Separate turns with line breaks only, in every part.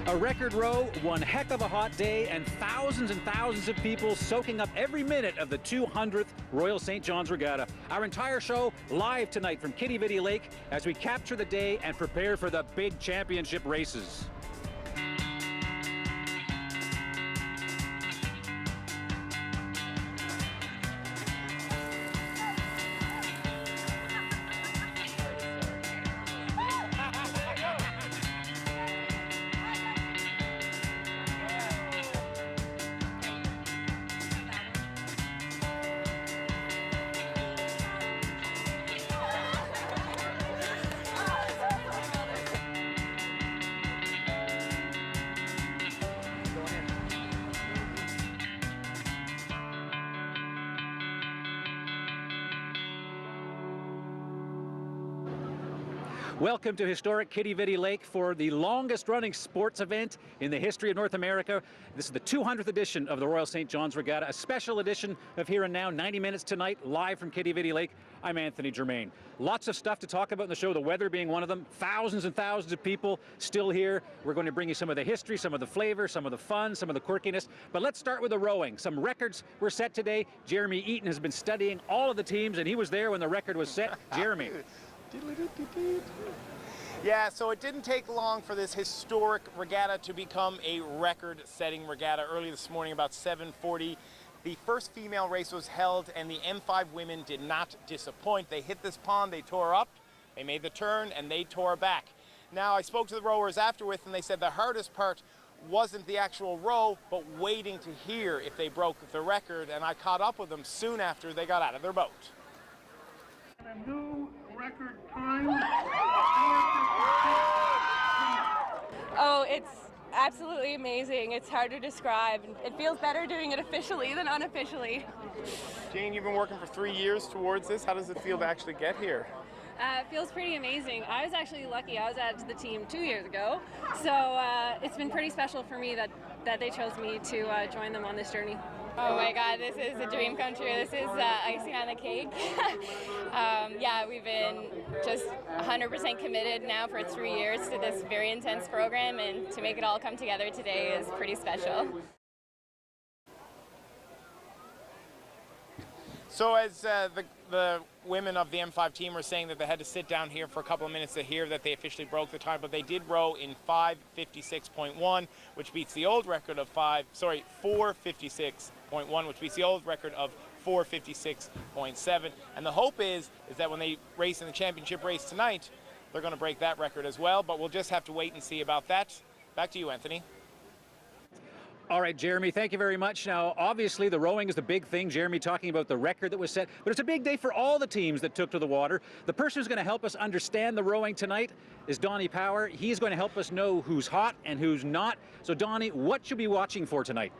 A record row, one heck of a hot day, and thousands of people soaking up every minute of the 200th Royal St. John's Regatta. Our entire show live tonight from Quidi Vidi Lake as we capture the day and prepare for the big championship races. Welcome to historic Quidi Vidi Lake for the longest running sports event in the history of North America. This is the 200th edition of the Royal St. John's Regatta, a special edition of Here and Now, 90 minutes tonight, live from Quidi Vidi Lake. I'm Anthony Germain. Lots of stuff to talk about in the show, the weather being one of them. Thousands and thousands of people still here. We're going to bring you some of the history, some of the flavor, some of the fun, some of the quirkiness. But let's start with the rowing. Some records were set today. Jeremy Eaton has been studying all of the teams, and he was there when the record was set. Jeremy.
Yeah, so it didn't take long for this historic regatta to become a record-setting regatta. Early this morning, about 7:40, the first female race was held, and the M5 women did not disappoint. They hit this pond, they tore up, they made the turn, and they tore back. Now, I spoke to the rowers afterwards, and they said the hardest part wasn't the actual row, but waiting to hear if they broke the record, and I caught up with them soon after they got out of their boat.
A new record time.
Oh, it's absolutely amazing. It's hard to describe. It feels better doing it officially than unofficially.
Jane, you've been working for 3 years towards this. How does it feel to actually get here?
It feels pretty amazing. I was actually lucky. I was added to the team 2 years ago, so it's been pretty special for me that they chose me to join them on this journey. Oh my God, this is a dream come true. This is icing on the cake. Yeah, we've been just 100% committed now for 3 years to this very intense program, and to make it all come together today is pretty special.
So as the women of the M5 team were saying that they had to sit down here for a couple of minutes to hear that they officially broke the time, but they did row in 5:56.1, which beats the old record of 4:56.1, which beats the old record of 4:56.7. And the hope is that when they race in the championship race tonight, they're going to break that record as well, but we'll just have to wait and see about that. Back to you, Anthony.
All right, Jeremy, thank you very much. Now, obviously, the rowing is the big thing. Jeremy talking about the record that was set, but it's a big day for all the teams that took to the water. The person who's going to help us understand the rowing tonight is Donnie Power. He's going to help us know who's hot and who's not. So, Donnie, what should we be watching for tonight?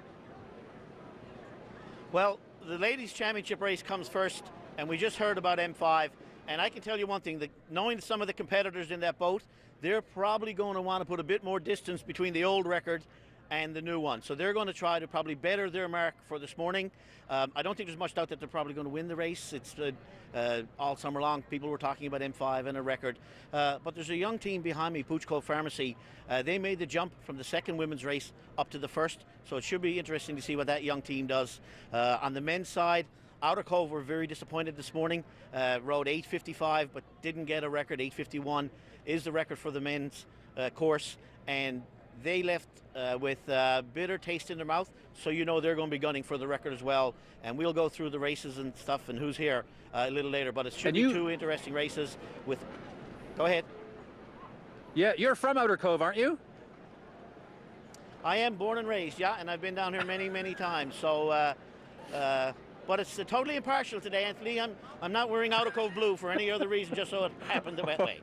Well, the ladies' championship race comes first, and we just heard about M5. And I can tell you one thing, that knowing some of the competitors in that boat, they're probably going to want to put a bit more distance between the old record and the new one. So they're going to try to probably better their mark for this morning. I don't think there's much doubt that they're probably going to win the race. It's all summer long, people were talking about M5 and a record. But there's a young team behind me, Pooch Cove Pharmacy. They made the jump from the second women's race up to the first. So it should be interesting to see what that young team does. On the men's side, Outer Cove were very disappointed this morning. Rode 8:55, but didn't get a record. 8:51 is the record for the men's course. And they left with bitter taste in their mouth, so you know they're going to be gunning for the record as well. And we'll go through the races and stuff and who's here a little later, but it should be two interesting races with... Go ahead.
Yeah, you're from Outer Cove, aren't you?
I am born and raised, yeah, and I've been down here many, many times. So, but it's totally impartial today, Anthony. I'm not wearing Outer Cove blue for any other reason, just so it happened that way.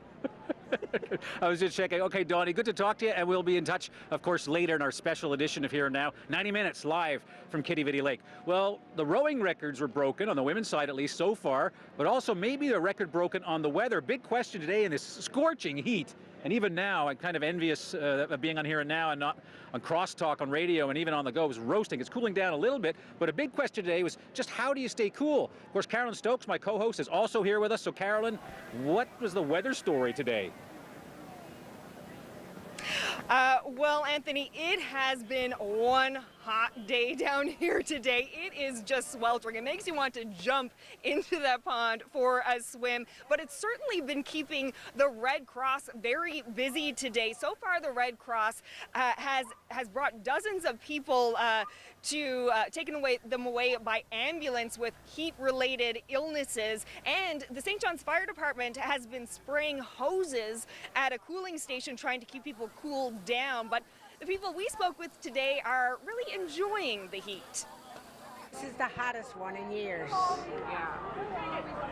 I was just checking. Okay, Donnie, good to talk to you, and we'll be in touch, of course, later in our special edition of Here and Now. 90 minutes live from Quidi Vidi Lake. Well, the rowing records were broken, on the women's side at least so far, but also maybe a record broken on the weather. Big question today in this scorching heat. And even now, I'm kind of envious of being on Here and Now and not on crosstalk on radio and even on the go. It was roasting. It's cooling down a little bit, but a big question today was just how do you stay cool? Of course, Carolyn Stokes, my co-host, is also here with us. So, Carolyn, what was the weather story today?
Well, Anthony, it has been one hot day down here today. It is just sweltering. It makes you want to jump into that pond for a swim, but it's certainly been keeping the Red Cross very busy today. So far, the Red Cross has brought dozens of people taken them away by ambulance with heat-related illnesses, and the St. John's Fire Department has been spraying hoses at a cooling station trying to keep people cooled down. But the people we spoke with today are really enjoying the heat.
This is the hottest one in years.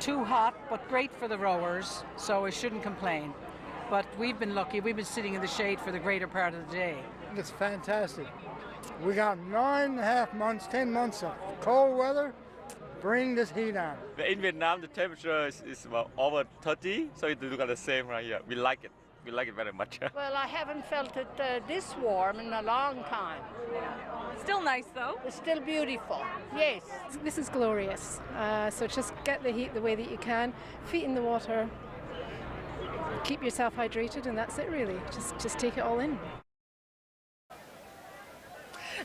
Too hot, but great for the rowers, so I shouldn't complain. But we've been lucky. We've been sitting in the shade for the greater part of the day.
It's fantastic. We got 9.5 months, 10 months of cold weather. Bring this heat on.
In Vietnam, the temperature is about over 30, so you look at the same right here. We like it. We like it very much.
Well, I haven't felt it this warm in a long time.
Still nice though.
It's still beautiful. Yes.
This is glorious. So just get the heat the way that you can. Feet in the water. Keep yourself hydrated, and that's it really. Just take it all in.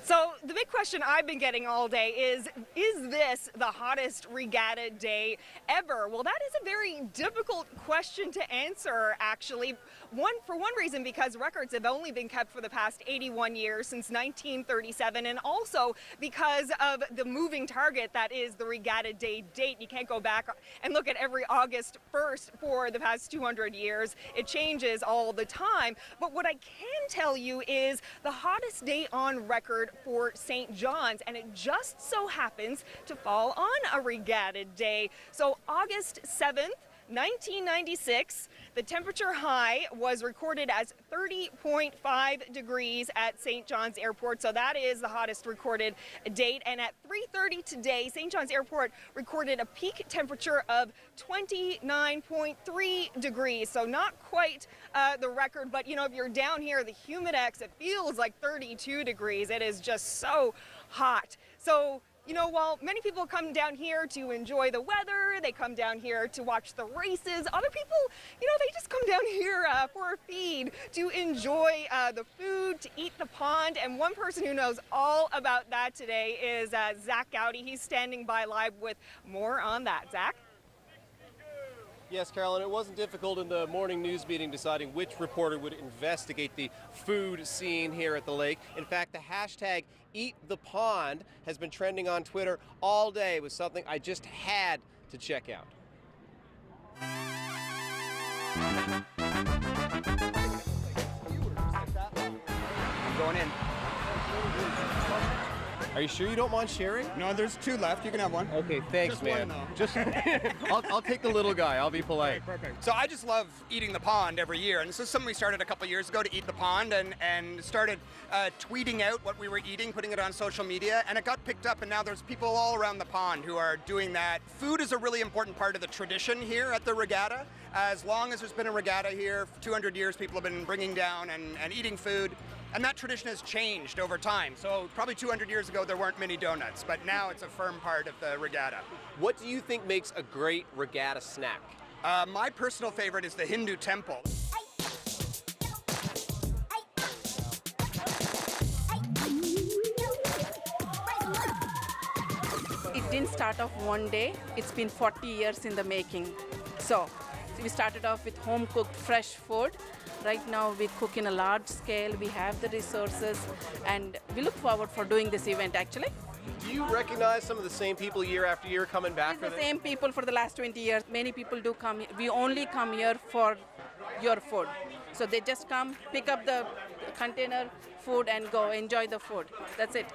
So the big question I've been getting all day is this the hottest regatta day ever? Well, that is a very difficult question to answer, actually. For one reason, because records have only been kept for the past 81 years, since 1937, and also because of the moving target that is the regatta day date. You can't go back and look at every August 1st for the past 200 years. It changes all the time. But what I can tell you is the hottest day on record for St. John's, and it just so happens to fall on a regatta day. So August 7th, 1996, the temperature high was recorded as 30.5 degrees at St. John's Airport. So that is the hottest recorded date. And at 3:30 today, St. John's Airport recorded a peak temperature of 29.3 degrees. So not quite the record, but you know, if you're down here, the humidex, it feels like 32 degrees. It is just so hot. So you know, while many people come down here to enjoy the weather, they come down here to watch the races, other people, you know, they just come down here for a feed, to enjoy the food, to eat the pond. And one person who knows all about that today is Zach Gowdy. He's standing by live with more on that. Zach?
Yes, Carolyn, it wasn't difficult in the morning news meeting deciding which reporter would investigate the food scene here at the lake. In fact, the hashtag #EatThePond has been trending on Twitter all day. It was something I just had to check out.
Going in.
Are you sure you don't mind sharing?
No, there's 2 left. You can have one.
Okay, thanks,
Just
man.
one, though.
Just, I'll take the little guy. I'll be polite.
Perfect. So I just love eating the pond every year, and this is something we started a couple years ago to eat the pond, and started tweeting out what we were eating, putting it on social media, and it got picked up, and now there's people all around the pond who are doing that. Food is a really important part of the tradition here at the regatta. As long as there's been a regatta here, for 200 years, people have been bringing down and eating food. And that tradition has changed over time. So probably 200 years ago, there weren't mini donuts, but now it's a firm part of the regatta.
What do you think makes a great regatta snack?
My personal favorite is the Hindu temple.
It didn't start off one day. It's been 40 years in the making. So we started off with home-cooked fresh food. Right now we cook in a large scale, we have the resources, and we look forward for doing this event actually.
Do you recognize some of the same people year after year coming back for
The
this?
same people for the last 20 years. Many people do come. We only come here for your food. So they just come, pick up the container, food, and go enjoy the food. That's it.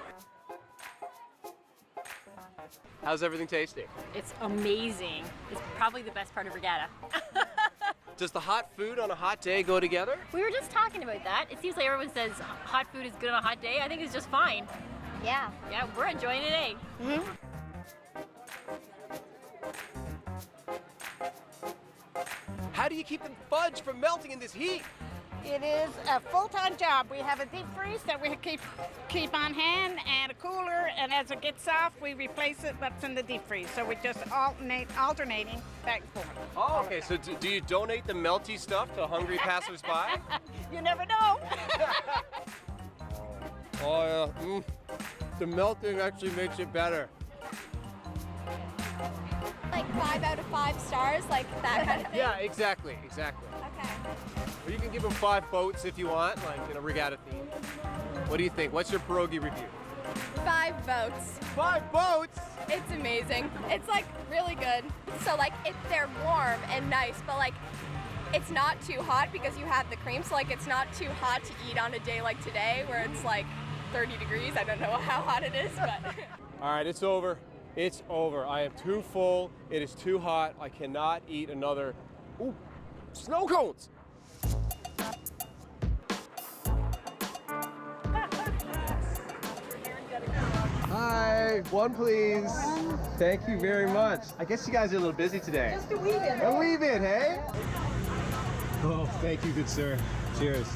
How's everything tasting?
It's amazing. It's probably the best part of regatta.
Does the hot food on a hot day go together?
We were just talking about that. It seems like everyone says hot food is good on a hot day. I think it's just fine. Yeah. Yeah, we're enjoying it, eh? Mm-hmm.
How do you keep the fudge from melting in this heat?
It is a full-time job. We have a deep freeze that we keep on hand and a cooler, and as it gets soft, we replace it what's in the deep freeze. So we just alternating back and forth.
Oh, okay. So do you donate the melty stuff to hungry passersby?
You never know.
Oh, yeah. The melting actually makes it better.
Like 5 out of 5 stars, like that kind of thing?
Yeah, exactly.
Okay.
Or you can give them 5 boats if you want, like in a regatta theme. What do you think? What's your pierogi review?
5 votes.
5 boats?
It's amazing. It's like really good. So like they're warm and nice, but like it's not too hot because you have the cream. So like it's not too hot to eat on a day like today where it's like 30 degrees. I don't know how hot it is, but.
All right, it's over. It's over. I am too full. It is too hot. I cannot eat another. Ooh, snow cones. Hi, one please. Thank you very much. I guess you guys are a little busy today.
Just a wee bit.
A wee bit, hey? Oh, thank you, good sir. Cheers.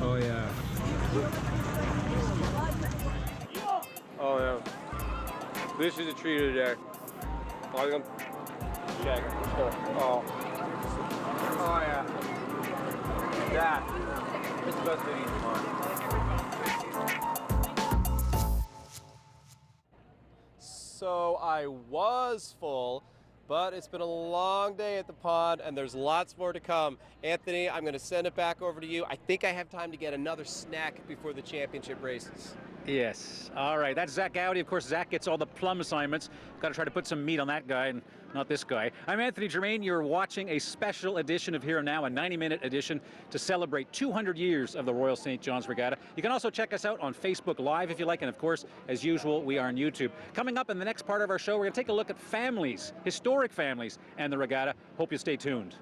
Oh, yeah. Oh, yeah. This is a treat of the day. I'm gonna check it. Oh. Oh, yeah. That. It's the best thing eating tomorrow. So I was full, but it's been a long day at the pond and there's lots more to come. Anthony, I'm going to send it back over to you. I think I have time to get another snack before the championship races.
Yes. All right. That's Zach Gowdy. Of course, Zach gets all the plum assignments. Got to try to put some meat on that guy and not this guy. I'm Anthony Germain. You're watching a special edition of Here and Now, a 90-minute edition to celebrate 200 years of the Royal St. John's Regatta. You can also check us out on Facebook Live if you like. And of course, as usual, we are on YouTube. Coming up in the next part of our show, we're going to take a look at families, historic families, and the regatta. Hope you stay tuned.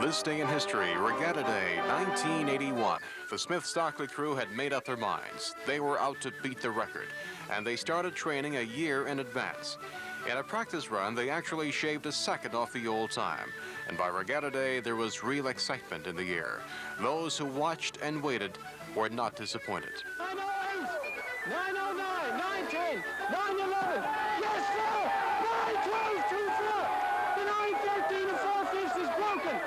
This day in history, Regatta Day, 1981. The Smith-Stockley crew had made up their minds. They were out to beat the record, and they started training a year in advance. In a practice run, they actually shaved a second off the old time. And by Regatta Day, there was real excitement in the air. Those who watched and waited were not disappointed.
908, 909, 910, 911. Yes, sir! 912, 24. The 913 and 4 is broken.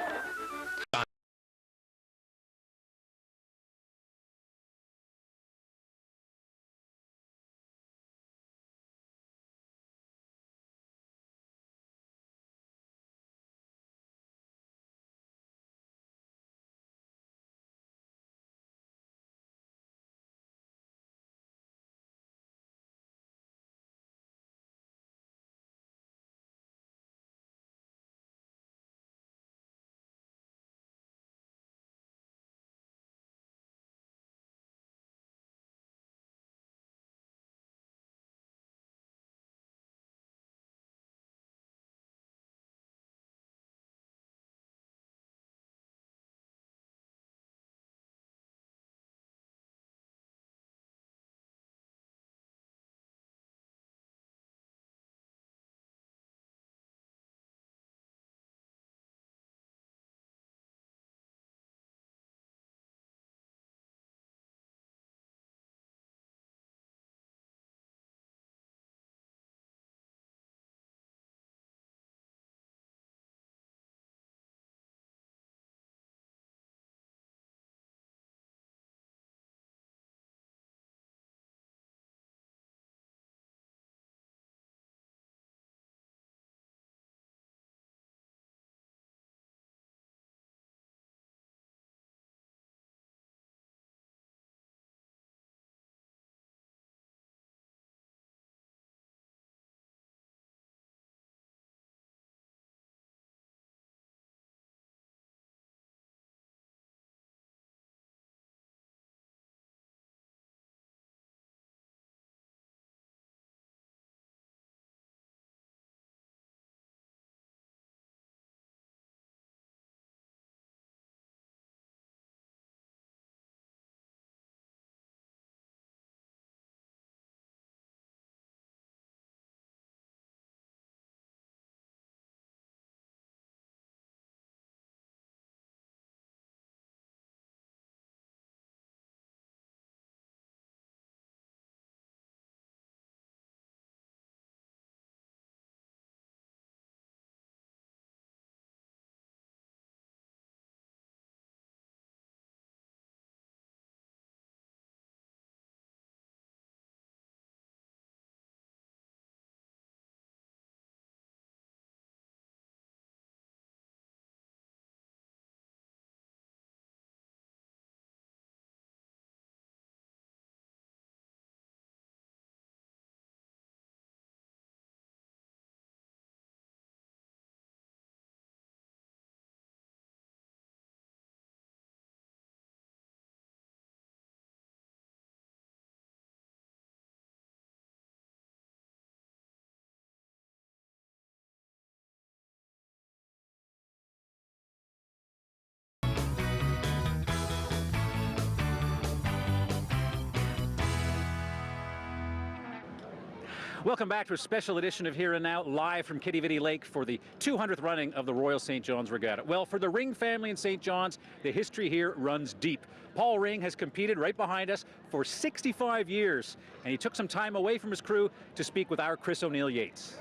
Welcome back to a special edition of Here and Now, live from Quidi Vidi Lake for the 200th running of the Royal St. John's Regatta. Well, for the Ring family in St. John's, the history here runs deep. Paul Ring has competed right behind us for 65 years, and he took some time away from his crew to speak with our Chris O'Neill Yates.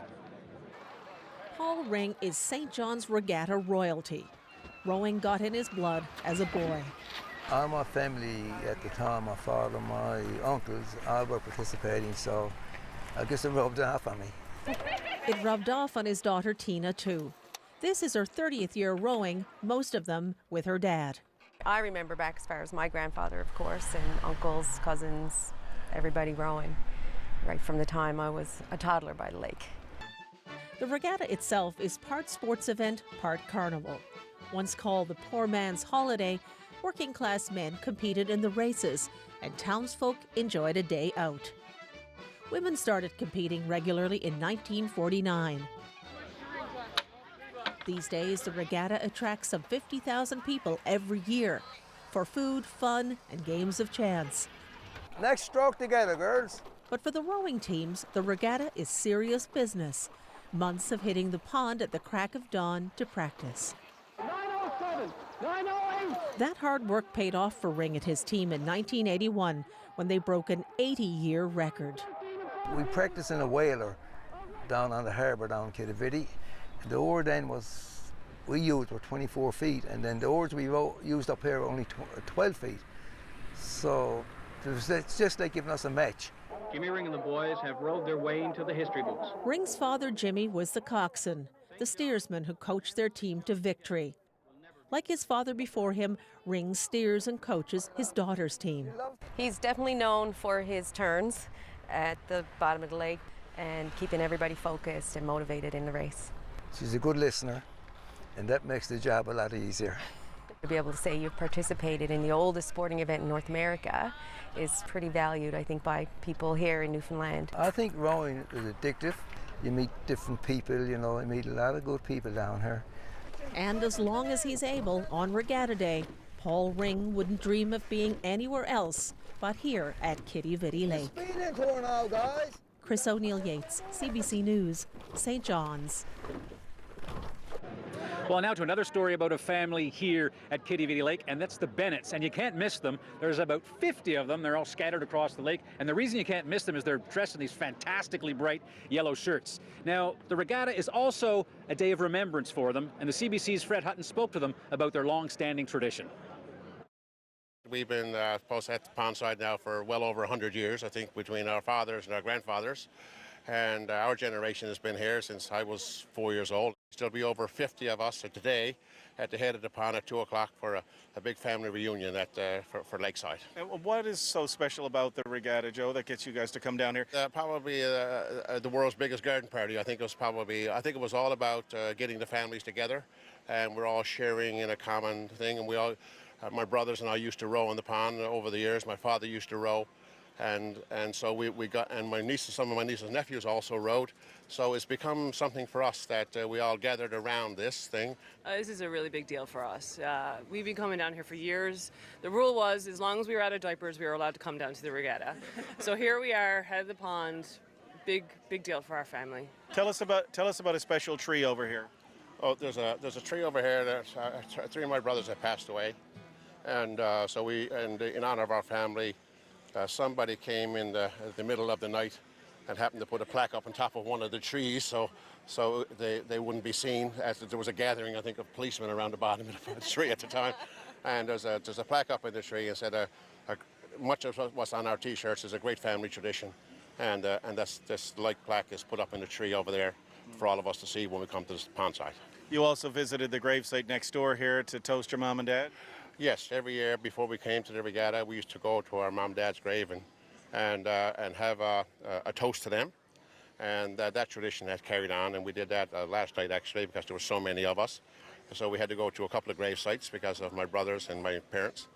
Paul Ring is St. John's Regatta royalty. Rowing got in his blood as a boy.
All my family at the time, my father, my uncles, all were participating, so I guess it rubbed off on me.
It rubbed off on his daughter Tina too. This is her 30th year rowing, most of them with her dad.
I remember back as far as my grandfather, of course, and uncles, cousins, everybody rowing, right from the time I was a toddler by the lake.
The regatta itself is part sports event, part carnival. Once called the poor man's holiday, working class men competed in the races, and townsfolk enjoyed a day out. Women started competing regularly in 1949. These days, the regatta attracts some 50,000 people every year for food, fun, and games of chance.
Next stroke together, girls.
But for the rowing teams, the regatta is serious business. Months of hitting the pond at the crack of dawn to practice.
907, 908.
That hard work paid off for Ring and his team in 1981 when they broke an 80-year record.
We practiced in a whaler down on the harbour down in Quidi Vidi. The oar then we used were 24 feet, and then the oars we used up here were only 12 feet. So it's just like giving us a match.
Jimmy Ring and the boys have rowed their way into the history books.
Ring's father, Jimmy, was the coxswain, the steersman who coached their team to victory. Like his father before him, Ring steers and coaches his daughter's team.
He's definitely known for his turns at the bottom of the lake and keeping everybody focused and motivated in the race.
She's a good listener, and that makes the job a lot easier.
To be able to say you've participated in the oldest sporting event in North America is pretty valued, I think, by people here in Newfoundland.
I think rowing is addictive. You meet different people, you meet a lot of good people down here.
And as long as he's able, on Regatta Day, Paul Ring wouldn't dream of being anywhere else but here at Quidi Vidi Lake.
Speed into her now, guys.
Chris O'Neill Yates, CBC News, St. John's.
Well, now to another story about a family here at Quidi Vidi Lake, and that's the Bennetts, and you can't miss them. There's about 50 of them. They're all scattered across the lake, and the reason you can't miss them is they're dressed in these fantastically bright yellow shirts. Now, the regatta is also a day of remembrance for them, and the CBC's Fred Hutton spoke to them about their long-standing tradition.
We've been posted at the pond side now for well over 100 years, I think, between our fathers and our grandfathers. And our generation has been here since I was 4 years old. There'll be over 50 of us today at the head of the pond at 2 o'clock for a big family reunion for Lakeside.
And what is so special about the regatta, Joe, that gets you guys to come down here?
Probably the world's biggest garden party. I think it was all about getting the families together, and we're all sharing in a common thing. And we all, my brothers and I used to row in the pond over the years. My father used to row. And so we got, and some of my nieces and nephews also rowed. So it's become something for us that we all gathered around this thing.
This is a really big deal for us. We've been coming down here for years. The rule was, as long as we were out of diapers, we were allowed to come down to the regatta. So here we are, head of the pond. Big deal for our family.
Tell us about a special tree over here. Oh,
there's a tree over here that 3 of my brothers have passed away, and so in honor of our family. Somebody came in the middle of the night and happened to put a plaque up on top of one of the trees so they wouldn't be seen, as there was a gathering, I think, of policemen around the bottom of the tree at the time. And there's a plaque up in the tree and said, much of what's on our T-shirts is a great family tradition. And this like plaque is put up in the tree over there for all of us to see when we come to the pond side.
You also visited the gravesite next door here to toast your mom and dad?
Yes, every year before we came to the regatta, we used to go to our mom and dad's grave and have a toast to them. And that tradition has carried on, and we did that last night actually because there were so many of us. So we had to go to a couple of grave sites because of my brothers and my parents.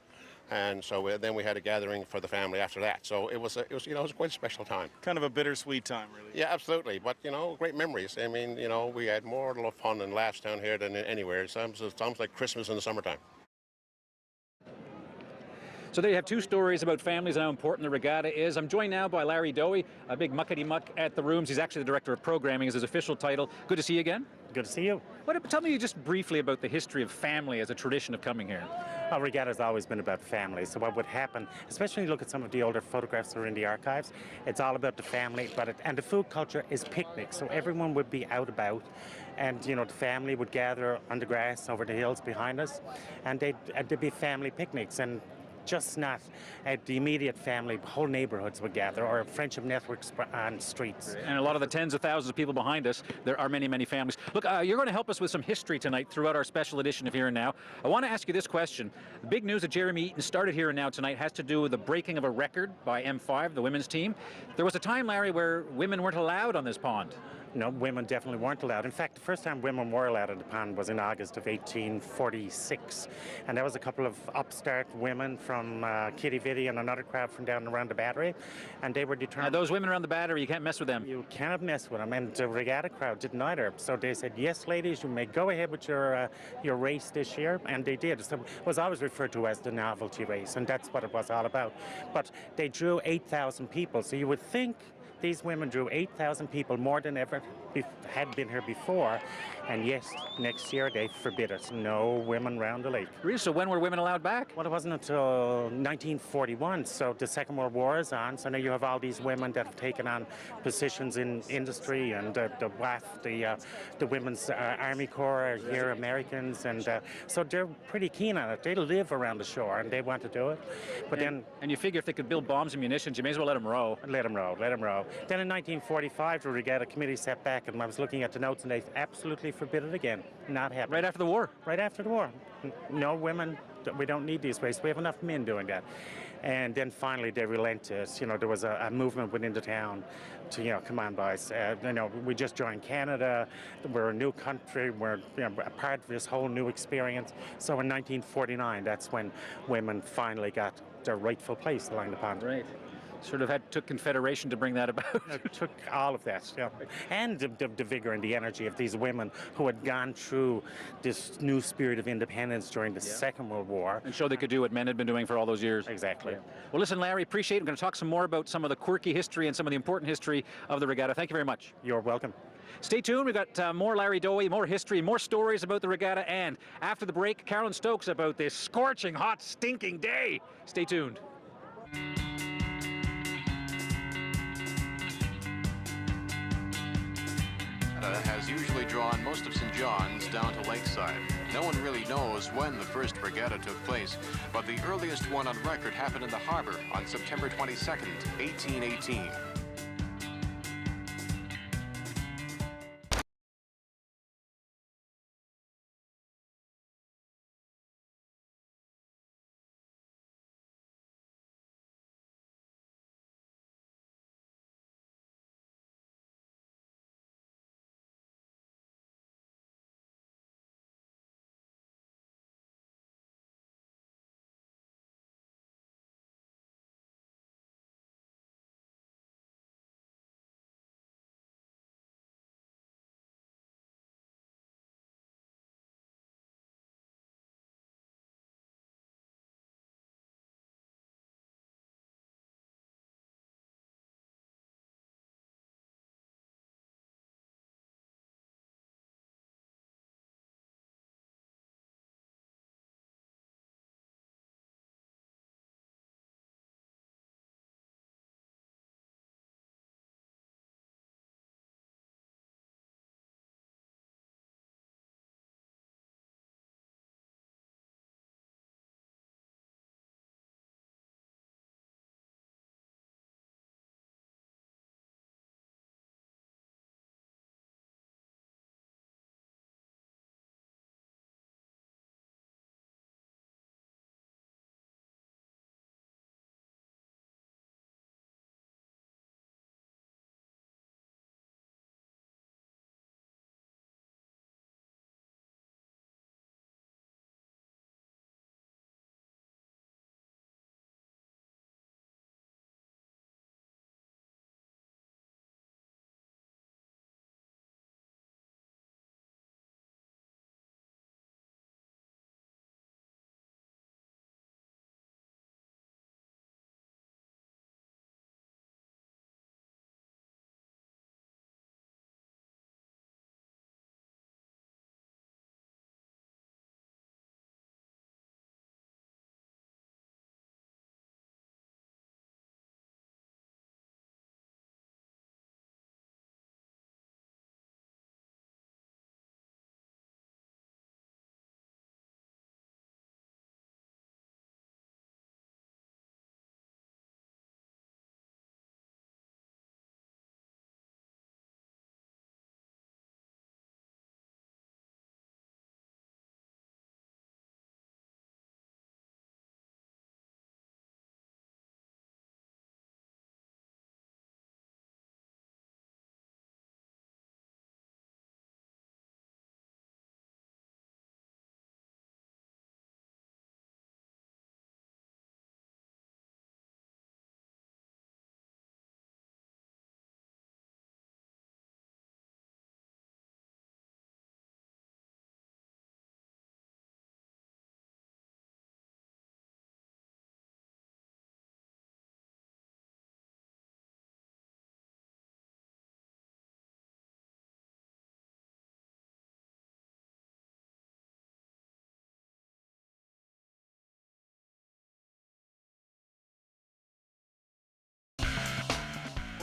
And so then we had a gathering for the family after that. So it was quite a special time.
Kind of a bittersweet time, really.
Yeah, absolutely. But, great memories. I mean, we had more fun and laughs down here than anywhere. It sounds like Christmas in the summertime.
So there you have two stories about families and how important the regatta is. I'm joined now by Larry Dowie, a big muckety-muck at the rooms. He's actually the director of programming, is his official title. Good to see you again.
Good to see you.
Tell me just briefly about the history of family as a tradition of coming here.
Well, regatta's always been about family. So what would happen, especially when you look at some of the older photographs that are in the archives, it's all about the family. And the food culture is picnics. So everyone would be out about, and the family would gather on the grass over the hills behind us, and there'd be family picnics. And just not the immediate family, whole neighborhoods would gather, or friendship networks on streets.
And a lot of the tens of thousands of people behind us, there are many, many families. Look, you're going to help us with some history tonight throughout our special edition of Here and Now. I want to ask you this question. The big news that Jeremy Eaton started Here and Now tonight has to do with the breaking of a record by M5, the women's team. There was a time, Larry, where women weren't allowed on this pond.
No, women definitely weren't allowed. In fact, the first time women were allowed at the pond was in August of 1846. And there was a couple of upstart women from Quidi Vidi and another crowd from down around the Battery. And they were determined...
Now, those women around the Battery, you can't mess with them.
You cannot mess with them. And the regatta crowd didn't either. So they said, yes, ladies, you may go ahead with your race this year. And they did. So it was always referred to as the novelty race. And that's what it was all about. But they drew 8,000 people. So you would think these women drew 8,000 people, more than ever had been here before, and yet next year they forbid it. No women round the lake.
Really? So when were women allowed back?
Well, it wasn't until 1941, so the Second World War is on, so now you have all these women that have taken on positions in industry, and the WAF, the Women's Army Corps are here, Americans, and so they're pretty keen on it. They live around the shore, and they want to do it. But
and you figure if they could build bombs and munitions, you may as well let them row.
Let them row, let them row. Then in 1945, the regatta committee sat back, and I was looking at the notes, and they absolutely forbid it again. Not happening.
Right after the war?
Right after the war. No women, we don't need these races. We have enough men doing that. And then finally they relented. There was a movement within the town to, come on, boys. We just joined Canada. We're a new country. We're a part of this whole new experience. So in 1949, that's when women finally got their rightful place along the pond.
Right. Sort of took Confederation to bring that about.
It took all of that, and the vigor and the energy of these women who had gone through this new spirit of independence during the Second World War.
And show they could do what men had been doing for all those years.
Exactly.
Well, listen, Larry, appreciate it. I'm going to talk some more about some of the quirky history and some of the important history of the regatta. Thank you very much.
You're welcome.
Stay tuned. We've got more Larry Dowie, more history, more stories about the regatta, and after the break, Carolyn Stokes about this scorching, hot, stinking day. Stay tuned.
Has usually drawn most of St. John's down to Lakeside. No one really knows when the first regatta took place, but the earliest one on record happened in the harbor on September 22nd, 1818.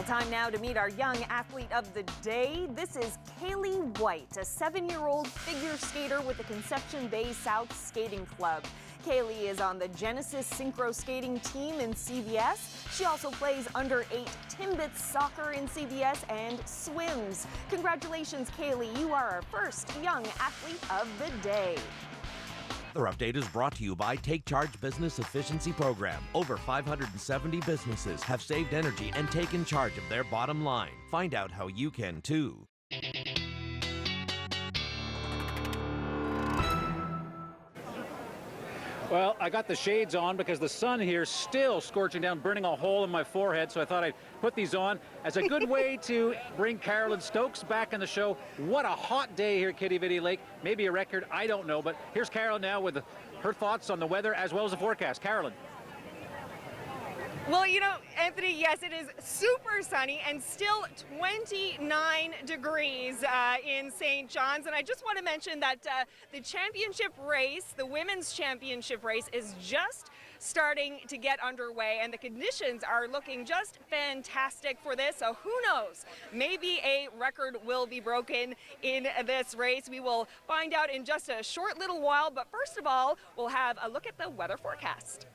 Time now to meet our young athlete of the day. This is Kaylee White, a 7-year-old figure skater with the Conception Bay South Skating Club. Kaylee is on the Genesis Synchro Skating team in CBS. She also plays under-8 Timbits soccer in CBS and swims. Congratulations, Kaylee. You are our first young athlete of the day.
Weather update is brought to you by Take Charge Business Efficiency Program. Over 570 businesses have saved energy and taken charge of their bottom line. Find out how you can too.
Well, I got the shades on because the sun here is still scorching down, burning a hole in my forehead, so I thought I'd put these on as a good way to bring Carolyn Stokes back in the show. What a hot day here at Quidi Vidi Lake. Maybe a record, I don't know, but here's Carolyn now with her thoughts on the weather as well as the forecast. Carolyn.
Well, you know, Anthony, yes, it is super sunny and still 29 degrees in St. John's. And I just want to mention that the championship race, the women's championship race, is just starting to get underway, and the conditions are looking just fantastic for this. So who knows? Maybe a record will be broken in this race. We will find out in just a short little while. But first of all, we'll have a look at the weather forecast.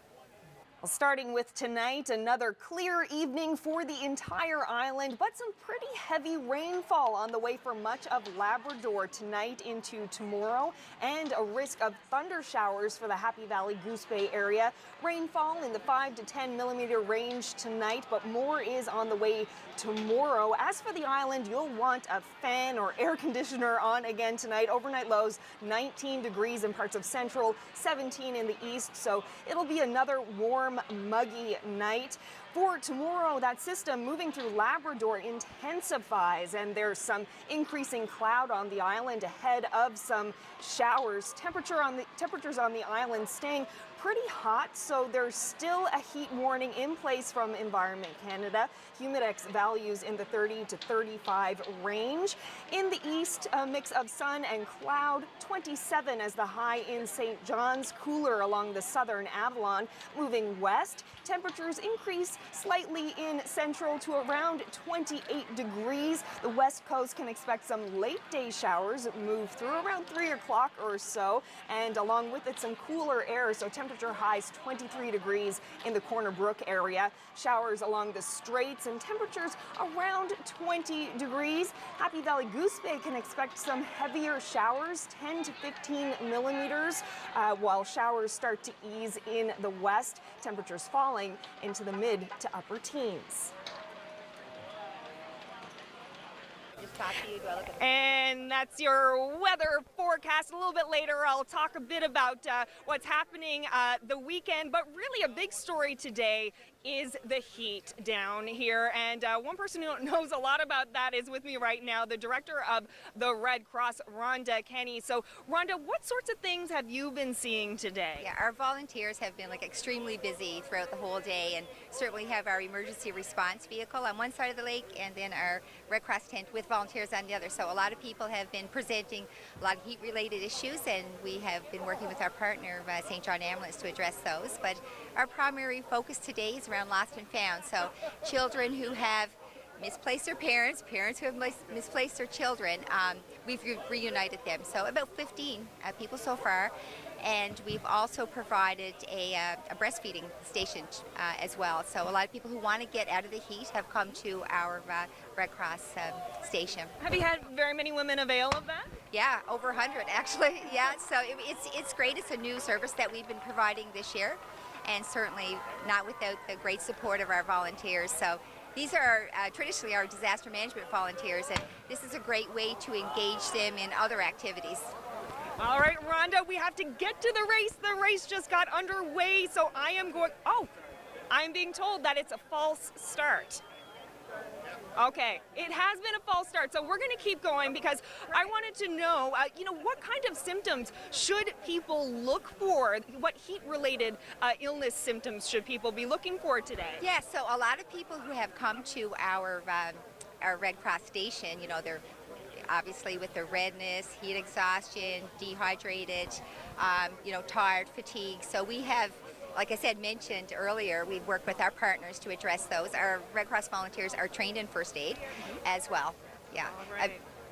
Well, starting with tonight, another clear evening for the entire island, but some pretty heavy rainfall on the way for much of Labrador tonight into tomorrow, and a risk of thunder showers for the Happy Valley Goose Bay area. Rainfall in the 5 to 10 millimeter range tonight, but more is on the way tomorrow. As for the island, you'll want a fan or air conditioner on again tonight. Overnight lows 19 degrees in parts of central, 17 in the east, so it'll be another warm, muggy night. For tomorrow, that system moving through Labrador intensifies, and there's some increasing cloud on the island ahead of some showers. Temperatures on the island staying pretty hot, so there's still a heat warning in place from Environment Canada. Humidex values in the 30 to 35 range. In the east, a mix of sun and cloud, 27 as the high in St. John's, cooler along the southern Avalon. Moving west, temperatures increase slightly in central to around 28 degrees. The west coast can expect some late day showers move through around 3 o'clock or so, and along with it some cooler air, so temperature highs 23 degrees in the Corner Brook area. Showers along the Straits and temperatures around 20 degrees. Happy Valley Goose Bay can expect some heavier showers, 10 to 15 millimeters, while showers start to ease in the west. Temperatures falling into the mid to upper teens. And that's your weather forecast. A little bit later, I'll talk a bit about what's happening the weekend, but really a big story today is the heat down here. And one person who knows a lot about that is with me right now, the director of the Red Cross, Rhonda Kenny. So Rhonda, what sorts of things have you been seeing today?
Yeah, our volunteers have been extremely busy throughout the whole day, and certainly have our emergency response vehicle on one side of the lake and then our Red Cross tent with volunteers on the other. So a lot of people have been presenting a lot of heat related issues, and we have been working with our partner St. John Ambulance to address those. But our primary focus today is around lost and found. So children who have misplaced their parents, parents who have misplaced their children, we've reunited them. So about 15 people so far. And we've also provided a breastfeeding station as well. So a lot of people who want to get out of the heat have come to our Red Cross station.
Have you had very many women avail of that?
Yeah, over 100 actually. Yeah, so it's great. It's a new service that we've been providing this year, and certainly not without the great support of our volunteers. So these are traditionally our disaster management volunteers, and this is a great way to engage them in other activities.
All right, Rhonda, we have to get to the race. The race just got underway, so I'm being told that it's a false start. Okay, it has been a false start, so we're going to keep going because I wanted to know, what kind of symptoms should people look for? What heat-related illness symptoms should people be looking for today?
Yeah, so a lot of people who have come to our Red Cross station, they're obviously with the redness, heat exhaustion, dehydrated, tired, fatigued. So we have like I said, mentioned earlier, we work with our partners to address those. Our Red Cross volunteers are trained in first aid as well. Yeah.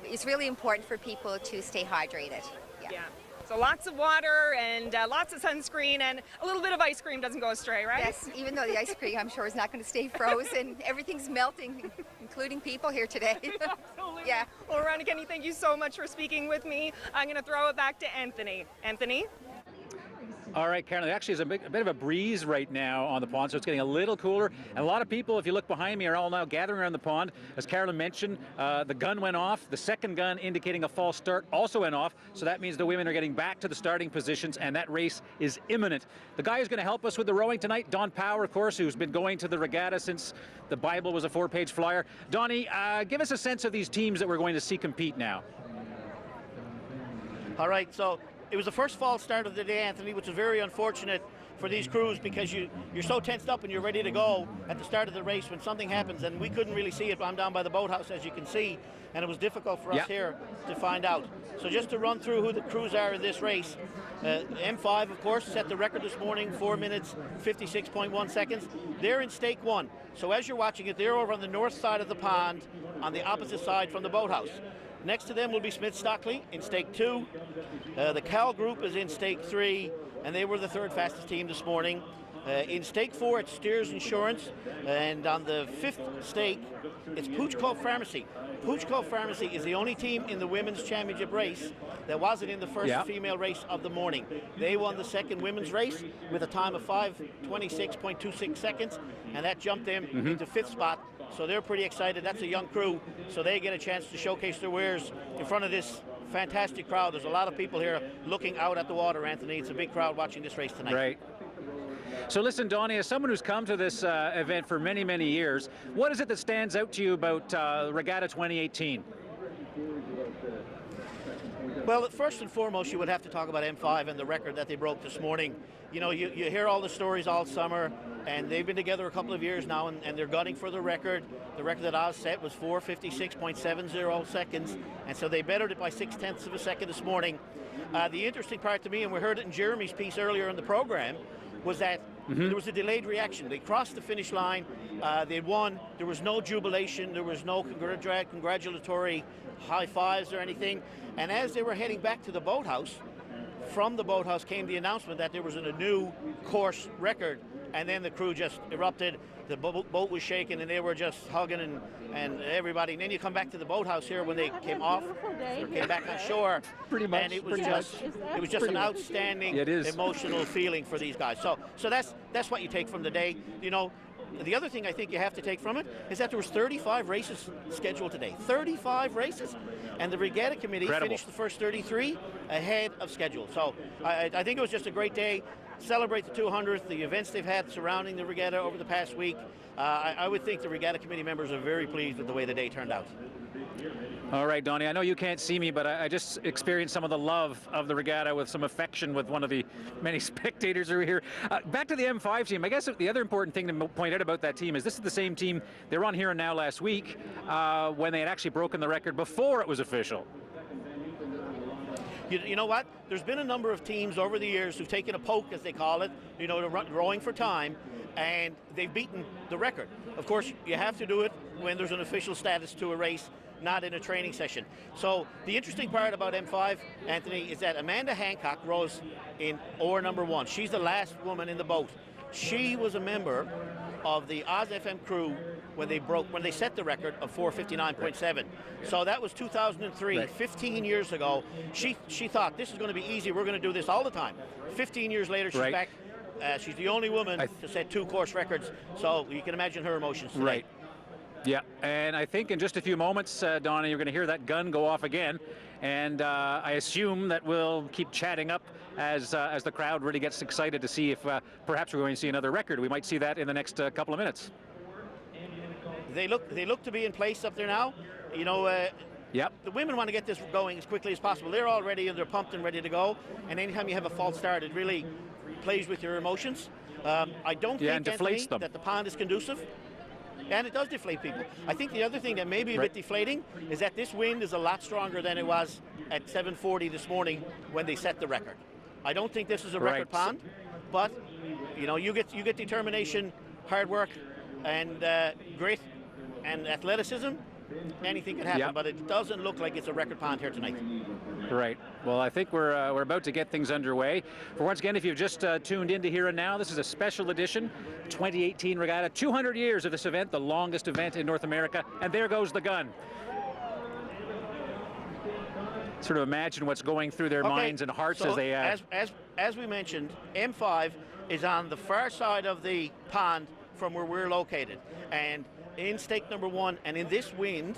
It's really important for people to stay hydrated. Yeah.
So lots of water and lots of sunscreen, and a little bit of ice cream doesn't go astray, right?
Yes, even though the ice cream, I'm sure, is not going to stay frozen. Everything's melting, including people here today.
Absolutely. Yeah. Well, Ronnie Kenny, thank you so much for speaking with me. I'm going to throw it back to Anthony. Anthony?
All right, Carolyn, there actually is a bit of a breeze right now on the pond, so it's getting a little cooler. And a lot of people, if you look behind me, are all now gathering around the pond. As Carolyn mentioned, the gun went off. The second gun indicating a false start also went off, so that means the women are getting back to the starting positions, and that race is imminent. The guy who's going to help us with the rowing tonight, Don Power, of course, who's been going to the regatta since the Bible was a 4-page flyer. Donnie, give us a sense of these teams that we're going to see compete now.
All right, so it was the first false start of the day, Anthony, which is very unfortunate for these crews because you're so tensed up and you're ready to go at the start of the race when something happens, and we couldn't really see it. I'm down by the boathouse, as you can see, and it was difficult for us here to find out. So just to run through who the crews are in this race, M5, of course, set the record this morning, 4 minutes, 56.1 seconds. They're in stake 1. So as you're watching it, they're over on the north side of the pond, on the opposite side from the boathouse. Next to them will be Smith Stockley in stake 2. The Cal group is in stake 3, and they were the 3rd fastest team this morning. In stake 4, it's Steers Insurance, and on the 5th stake, it's Pooch Cove Pharmacy. Pooch Cove Pharmacy is the only team in the women's championship race that wasn't in the first female race of the morning. They won the second women's race with a time of 5:26.26 seconds, and that jumped them into 5th spot. So they're pretty excited. That's a young crew, so they get a chance to showcase their wares in front of this fantastic crowd. There's a lot of people here looking out at the water, Anthony. It's a big crowd watching this race tonight.
Right. So listen, Donnie, as someone who's come to this event for many, many years, what is it that stands out to you about Regatta 2018?
Well, first and foremost, you would have to talk about M5 and the record that they broke this morning. You know, you hear all the stories all summer, and they've been together a couple of years now, and they're gunning for the record. The record that Oz set was 4:56.70 seconds, and so they bettered it by 0.6 of a second this morning. The interesting part to me, and we heard it in Jeremy's piece earlier in the program, was that there was a delayed reaction. They crossed the finish line, they won, there was no jubilation, there was no congratulatory high fives or anything, and as they were heading back to the boathouse, from the boathouse came the announcement that there was a new course record, and then the crew just erupted. The boat was shaking, and they were just hugging and everybody. And then you come back to the boathouse here when they came off, or came back on shore, and it was just an outstanding emotional feeling for these guys. So that's what you take from the day. You know, the other thing I think you have to take from it is that there was 35 races scheduled today. 35 races. And the Regatta Committee finished the first 33 ahead of schedule. So I think it was just a great day. Celebrate the 200th, the events they've had surrounding the regatta over the past week. I would think the Regatta Committee members are very pleased with the way the day turned out.
All right, Donnie, I know you can't see me, but I just experienced some of the love of the regatta with some affection with one of the many spectators who are here. Back to the M5 team, I guess the other important thing to point out about that team is this is the same team they were on Here and Now last week when they had actually broken the record before it was official.
You know what? There's been a number of teams over the years who've taken a poke, as they call it, you know, rowing for time, and they've beaten the record. Of course, you have to do it when there's an official status to a race, not in a training session. So the interesting part about M5, Anthony, is that Amanda Hancock rows in oar number 1. She's the last woman in the boat. She was a member of the Oz FM crew when they set the record of 4:59.7. So that was 2003, 15 years ago. She thought this is going to be easy. We're going to do this all the time. 15 years later, she's back. She's the only woman to set 2 course records. So you can imagine her emotions today.
Right. Yeah, and I think in just a few moments, Donnie, you're going to hear that gun go off again, and I assume that we'll keep chatting up as the crowd really gets excited to see if perhaps we're going to see another record. We might see that in the next couple of minutes.
They look to be in place up there now. You know, the women want to get this going as quickly as possible. They're all ready and they're pumped and ready to go. And anytime you have a false start, it really plays with your emotions. I don't think, Anthony, that the pond is conducive. And it does deflate people. I think the other thing that may be a bit deflating is that this wind is a lot stronger than it was at 7:40 this morning when they set the record. I don't think this is a record pond, but you know, you get determination, hard work, and grit, and athleticism. Anything can happen,
Yep.
but it doesn't look like it's a record pond here tonight.
Right. Well, I think we're about to get things underway. For once again, if you've just tuned in to Here and Now, this is a special edition, 2018 Regatta. 200 years of this event, the longest event in North America. And there goes the gun. Sort of imagine what's going through their minds and hearts
so
as they...
as we mentioned, M5 is on the far side of the pond from where we're located. And in stake number 1, and in this wind,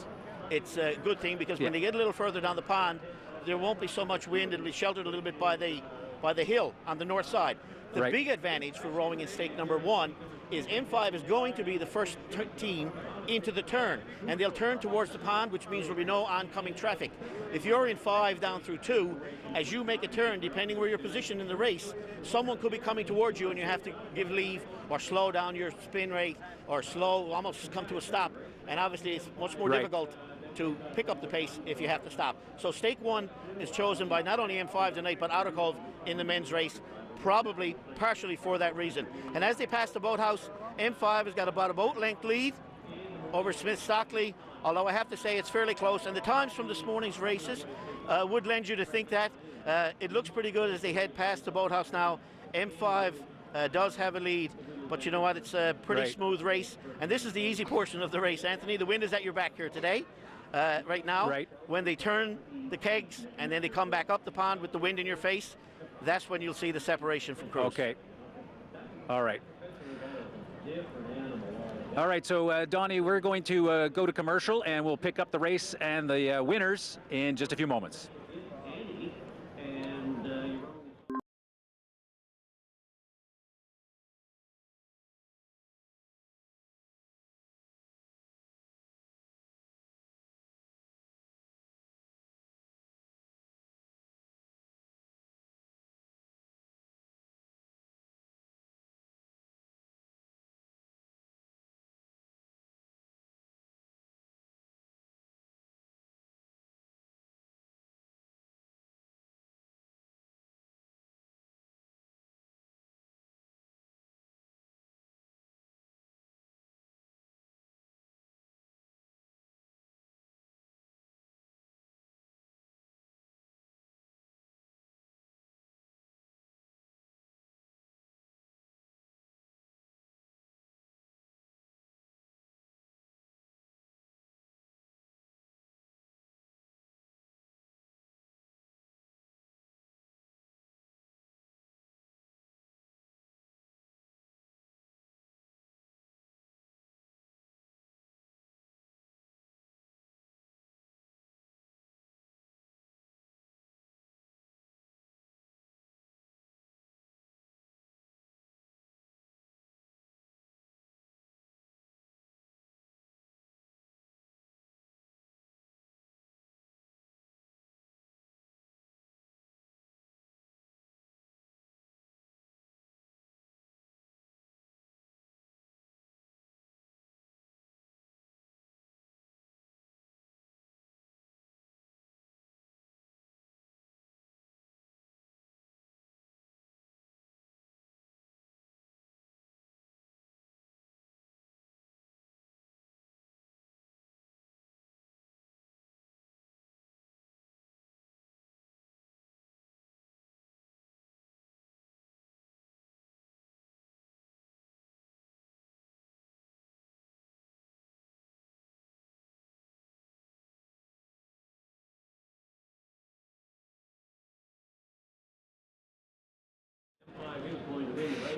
it's a good thing because when they get a little further down the pond, there won't be so much wind. It'll be sheltered a little bit by the hill on the north side. The big advantage for rowing in stake number 1 is M5 is going to be the first team into the turn, and they'll turn towards the pond, which means there'll be no oncoming traffic. If you're in 5 down through 2, as you make a turn, depending where you're positioned in the race, someone could be coming towards you and you have to give leave or slow down your spin rate or almost come to a stop. And obviously it's much more difficult to pick up the pace if you have to stop. So stake 1 is chosen by not only M5 tonight, but Outer Cove in the men's race, probably partially for that reason. And as they pass the boathouse, M5 has got about a boat length lead over Smith Stockley, although I have to say it's fairly close. And the times from this morning's races would lend you to think that. It looks pretty good as they head past the boathouse now. M5 does have a lead, but you know what? It's a pretty smooth race. And this is the easy portion of the race, Anthony. The wind is at your back here today. Right now, when they turn the kegs and then they come back up the pond with the wind in your face, that's when you'll see the separation from crews.
Okay. All right. All right, so Donnie, we're going to go to commercial, and we'll pick up the race and the winners in just a few moments.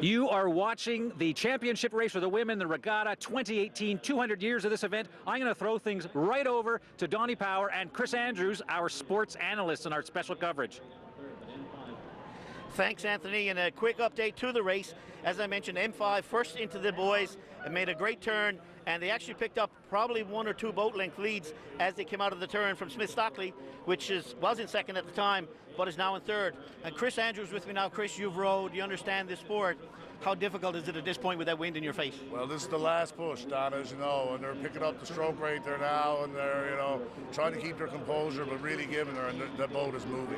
You are watching the championship race for the women, the Regatta 2018, 200 years of this event. I'm going to throw things right over to Donnie Power and Chris Andrews, our sports analysts in our special coverage.
Thanks, Anthony, and a quick update to the race. As I mentioned, M5 first into the boys and made a great turn, and they actually picked up probably 1 or 2 boat length leads as they came out of the turn from Smith Stockley, which was in second at the time, but is now in third. And Chris Andrews with me now. Chris, you've rowed, you understand this sport. How difficult is it at this point with that wind in your face?
Well, this is the last push, Don, as you know, and they're picking up the stroke rate there now, and they're, trying to keep their composure, but really giving her, and the boat is moving.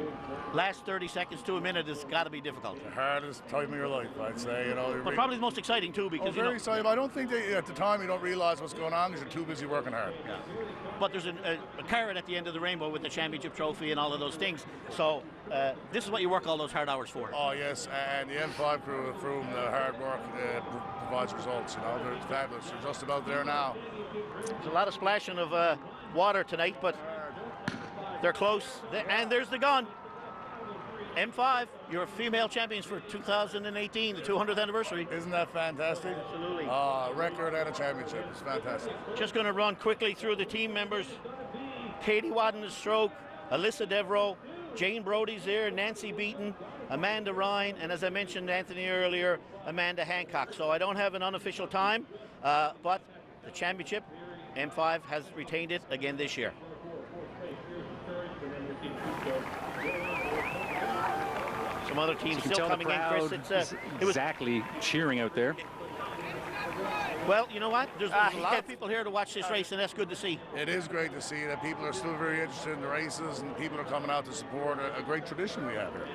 Last 30 seconds to a minute has got to be difficult.
The hardest time of your life, I'd say,
But probably the most exciting too, because
very exciting. I don't think at the time you don't realise what's going on because you're too busy working hard.
Yeah. But there's a carrot at the end of the rainbow with the championship trophy and all of those things. So this is what you work all those hard hours for.
Oh yes, and the M5 crew have proven the hard work provides results. They're fabulous. They're just about there now.
There's a lot of splashing of water tonight, but they're close. And there's the gun. M5, you're female champions for 2018, the 200th anniversary.
Isn't that fantastic?
Absolutely.
Record and a championship. It's fantastic.
Just going to run quickly through the team members. Katie Wadden the stroke, Alyssa Devereaux, Jane Brody's there, Nancy Beaton, Amanda Ryan, and as I mentioned, Anthony earlier, Amanda Hancock. So I don't have an unofficial time, but the championship, M5 has retained it again this year. Some other teams still coming in, Chris. It was
exactly cheering out there.
Well, you know what? There's a lot of people here to watch this race, and that's good to see.
It is great to see that people are still very interested in the races, and people are coming out to support a great tradition we have here.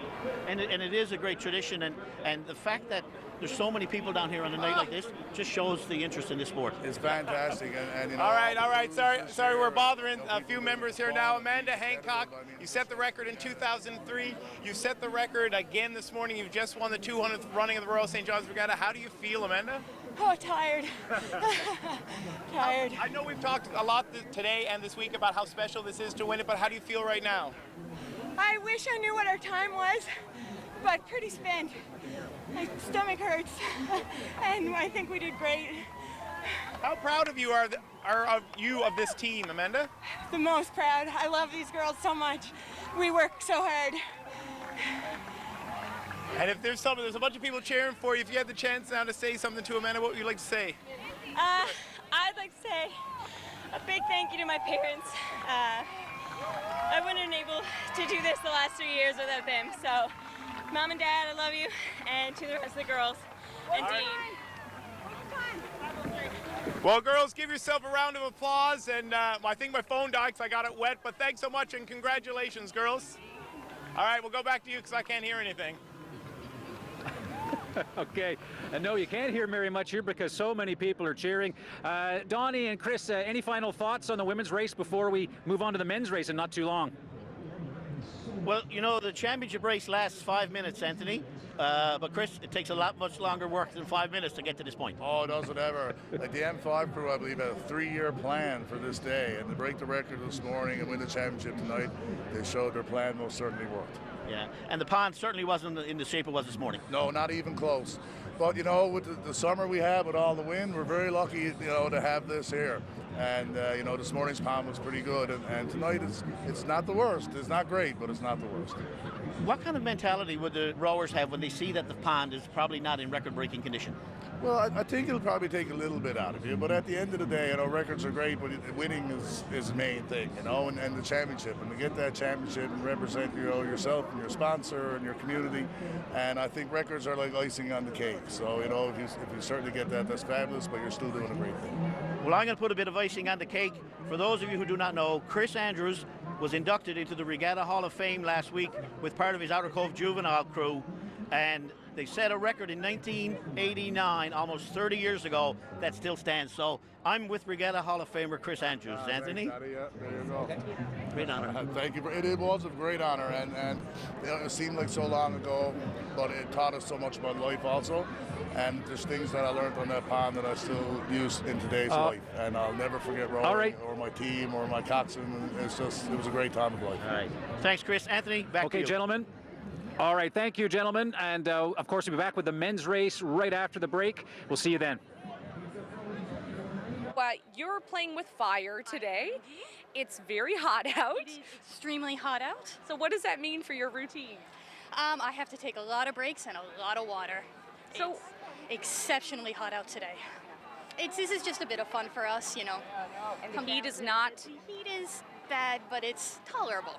And it is a great tradition, and the fact that there's so many people down here on a night like this just shows the interest in this sport.
It's fantastic, and
All right. Sorry, we're bothering a few members here now. Amanda Hancock, you set the record in 2003. You set the record again this morning. You've just won the 200th running of the Royal St. John's Regatta. How do you feel, Amanda?
Oh, tired. Tired.
I know we've talked a lot today and this week about how special this is to win it, but how do you feel right now?
I wish I knew what our time was, but pretty spent. My stomach hurts, and I think we did great.
How proud of you are of this team, Amanda?
The most proud. I love these girls so much. We work so hard.
And if there's a bunch of people cheering for you, if you had the chance now to say something to Amanda, what would you like to say?
I'd like to say a big thank you to my parents. I wouldn't have been able to do this the last 3 years without them. So, Mom and Dad, I love you, and to the rest of the girls, and Dean.
Well, girls, give yourself a round of applause, and I think my phone died because I got it wet, but thanks so much, and congratulations, girls. All right, we'll go back to you because I can't hear anything.
Okay, and no, you can't hear very much here because so many people are cheering. Donnie and Chris, any final thoughts on the women's race before we move on to the men's race in not too long?
Well, the championship race lasts 5 minutes, Anthony. But Chris, it takes much longer work than 5 minutes to get to this point.
Oh, does it ever? Like the M5 crew, I believe, had a 3-year plan for this day, and to break the record this morning and win the championship tonight, they showed their plan most certainly worked.
Yeah, and the pond certainly wasn't in the shape it was this morning.
No, not even close. But, with the summer we had with all the wind, we're very lucky, to have this here. And, this morning's pond was pretty good. And tonight, it's not the worst. It's not great, but it's not the worst.
What kind of mentality would the rowers have when they see that the pond is probably not in record-breaking condition?
Well, I think it'll probably take a little bit out of you, but at the end of the day, records are great, but winning is the main thing, and the championship, and to get that championship and represent, yourself and your sponsor and your community, and I think records are like icing on the cake. So, if you certainly get that, that's fabulous, but you're still doing a great thing.
Well, I'm going to put a bit of icing on the cake. For those of you who do not know, Chris Andrews was inducted into the Regatta Hall of Fame last week with part of his Outer Cove juvenile crew, and they set a record in 1989, almost 30 years ago, that still stands. So I'm with Regatta Hall of Famer Chris Andrews. Anthony?
There you go.
Great honor.
Thank you. It was a great honor, and it seemed like so long ago, but it taught us so mumuch about life also. And there's things that I learned on that pond that I still use in today's life. And I'll never forget rowing or my team or my coxswain. It was a great time of life.
All right. Thanks, Chris. Anthony, back to you.
Okay, gentlemen. All right, thank you, gentlemen. And, of course, we'll be back with the men's race right after the break. We'll see you then.
You're playing with fire today. It's very hot out.
It is extremely hot out.
So what does that mean for your routine?
I have to take a lot of breaks and a lot of water. So it's exceptionally hot out today. This is just a bit of fun for us,
And the heat is not?
The heat is bad, but it's tolerable.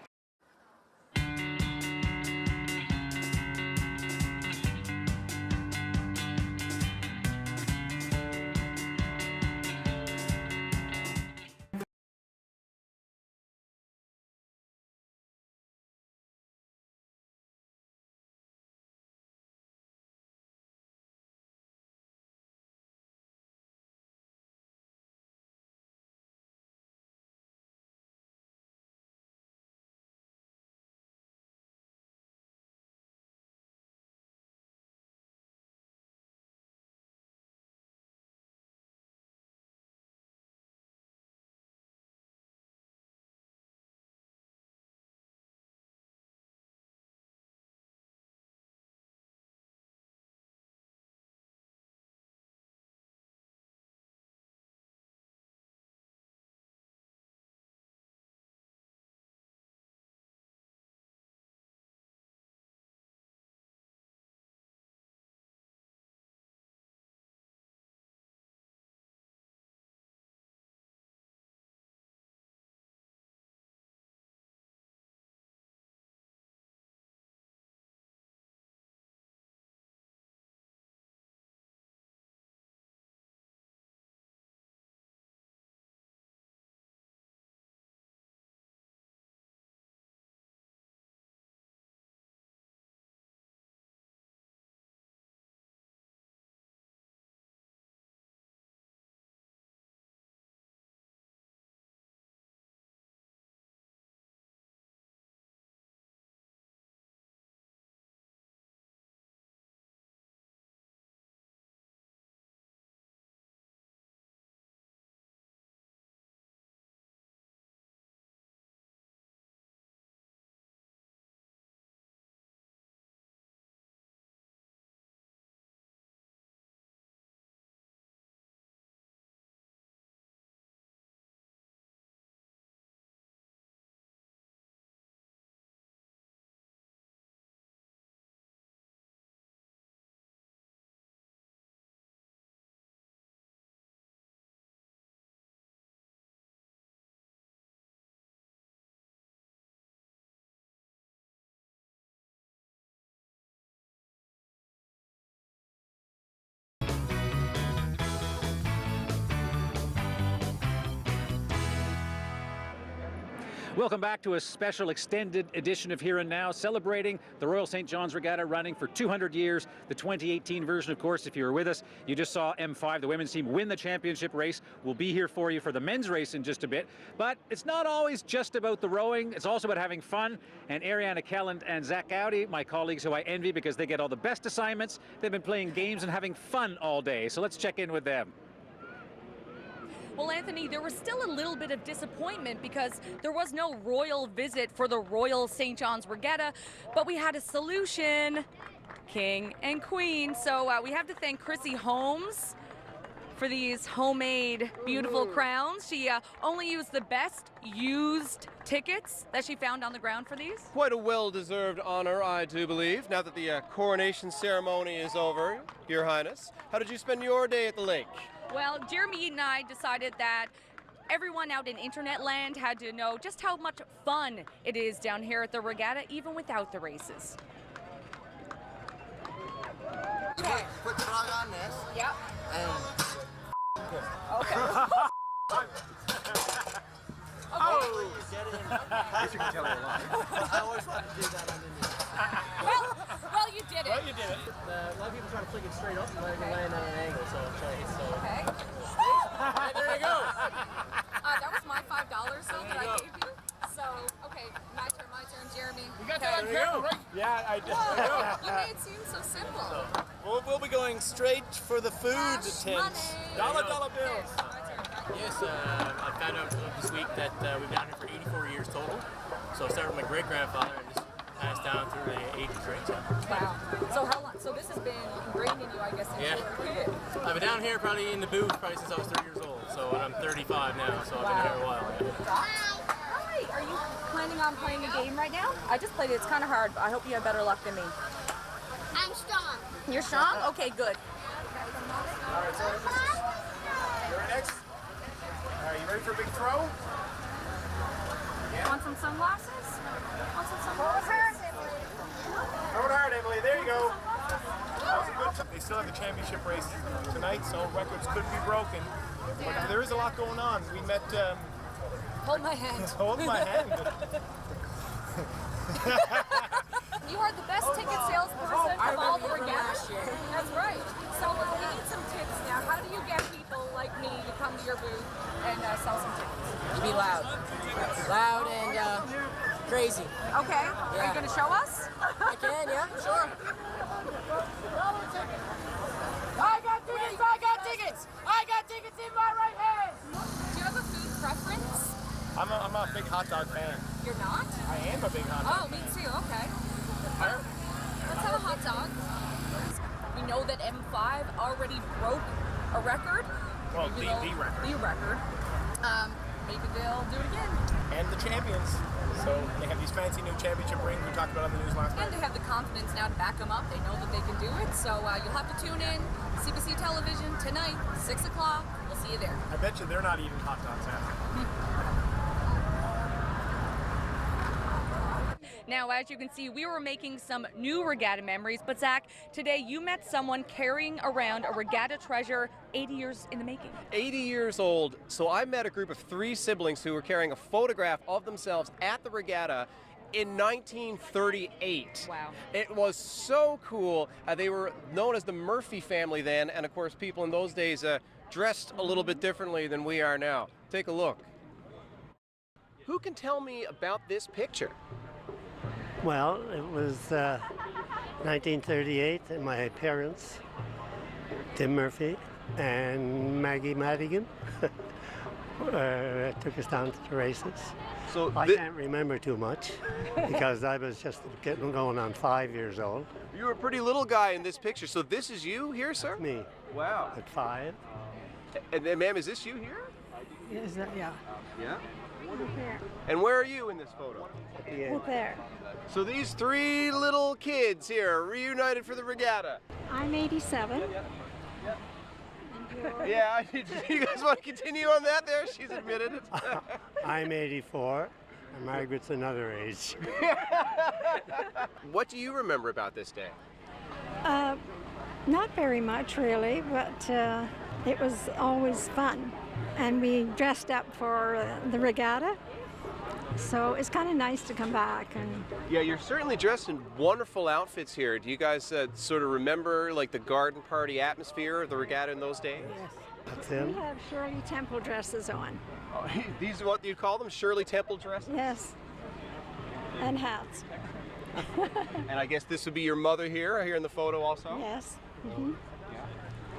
Welcome back to a special extended edition of Here and Now, celebrating the Royal St. John's Regatta running for 200 years. The 2018 version, of course, if you were with us, you just saw M5, the women's team, win the championship race. We'll be here for you for the men's race in just a bit. But it's not always just about the rowing. It's also about having fun. And Ariana Kelland and Zach Gowdy, my colleagues who I envy because they get all the best assignments, they've been playing games and having fun all day. So let's check in with them.
Well, Anthony, there was still a little bit of disappointment because there was no royal visit for the Royal St. John's Regatta, but we had a solution, King and Queen. So we have to thank Chrissy Holmes for these homemade beautiful crowns. She only used the best used tickets that she found on the ground for these.
Quite a well-deserved honor, I do believe, now that the coronation ceremony is over, Your Highness. How did you spend your day at the lake?
Well, Jeremy and I decided that everyone out in internet land had to know just how much fun it is down here at the regatta, even without the races.
Okay. Put the log on this.
Yep. Okay.
Oh! I guess you can tell a lot. I always want to do that underneath.
Well, you did it.
Well, you did it.
A lot of people try to flick it straight up and let it land on an angle, so I'm trying to hit so.
Okay.
Right, there you go.
That was my $5 that I gave you. So, okay, my turn, Jeremy.
You got that on camera, right?
Yeah, I did.
Whoa, you made it seem so simple.
We'll be going straight for the food tent. Dollar bills.
Yes, I found out this week that we've been down here for 84 years total. So I started with my great-grandfather and just passed down through the ages, right? So.
Wow. So how long? So this has been ingrained in you, I guess, since you were a kid.
I've been down here probably in the booth probably since I was 30 years old. So and I'm 35 now, so I've been here a while.
Hi. Are you planning on playing a game right now? I just played it. It's kind of hard, but I hope you have better luck than me.
I'm strong.
You're strong? Okay, good.
All right, so you're next. Are you ready for a big throw?
Yeah. Want some sunglasses? Want some sunglasses?
Throw it hard, Emily. There you go. That was a good time. They still have the championship race tonight, so records could be broken. But there is a lot going on. We met.
Hold my hand.
Hold my hand.
You are the best ticket salesperson of all the regattas. That's right. So we need some tips now. How do you get people like me to come to your booth and sell some tickets?
Be loud. Loud and crazy.
Okay.
Yeah.
Are you going to show us?
I can, yeah, sure.
I got tickets! I got tickets! I got tickets in my right hand! Do you have a food preference?
I'm a big hot dog fan.
You're not?
I am a big hot dog
fan.
fan.
Me too, okay. Let's have a hot dog. We know that M5 already broke a record.
Well, the record.
The record. Maybe they'll do it again.
And the champions. So they have these fancy new championship rings we talked about on the news last night.
And they have the confidence now to back them up. They know that they can do it. So you'll have to tune in. CBC Television tonight, 6 o'clock. We'll see you there.
I bet you they're not eating hot dogs now.
Now, as you can see, we were making some new regatta memories, but Zach, today you met someone carrying around a regatta treasure 80 years in the making.
80 years old. So I met a group of 3 siblings who were carrying a photograph of themselves at the regatta in 1938.
Wow.
It was so cool. They were known as the Murphy family then, and of course people in those days dressed a little bit differently than we are now. Take a look. Who can tell me about this picture?
Well, it was 1938, and my parents, Tim Murphy and Maggie Madigan, took us down to the races. So I can't remember too much because I was just getting going on 5 years old.
You were a pretty little guy in this picture. So this is you here, sir?
Me.
Wow.
At 5.
And ma'am, is this you here?
Is that, yeah.
Yeah?
Here.
And where are you in this photo?
At the end. There.
So these 3 little kids here reunited for the regatta.
I'm 87.
Yeah, you guys want to continue on that there? She's admitted it.
I'm 84, and Margaret's another age.
What do you remember about this day?
Not very much, really, but it was always fun. And we dressed up for the regatta, So it's kind of nice to come back. And
Yeah, you're certainly dressed in wonderful outfits here. Do you guys sort of remember like the garden party atmosphere of the regatta in those days?
yes,
That's
we
him.
have Shirley Temple dresses on.
Oh, these are what you call them, Shirley Temple dresses?
Yes, and hats.
And I guess this would be your mother here in the photo also?
Yes. Mhm.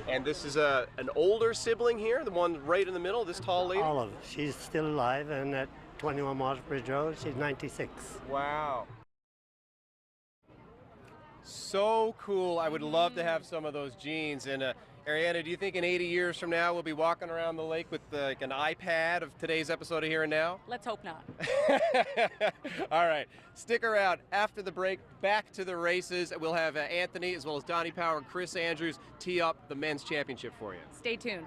And this is an older sibling here, the one right in the middle, this tall lady?
Olive. She's still alive and at 21 Watersbridge Road. She's 96.
Wow. So cool. I would love to have some of those jeans. And Ariana, do you think in 80 years from now we'll be walking around the lake with like an iPad of today's episode of Here and Now?
Let's hope not.
All right. Stick around. After the break, back to the races. We'll have Anthony as well as Donnie Power and Chris Andrews tee up the men's championship for you.
Stay tuned.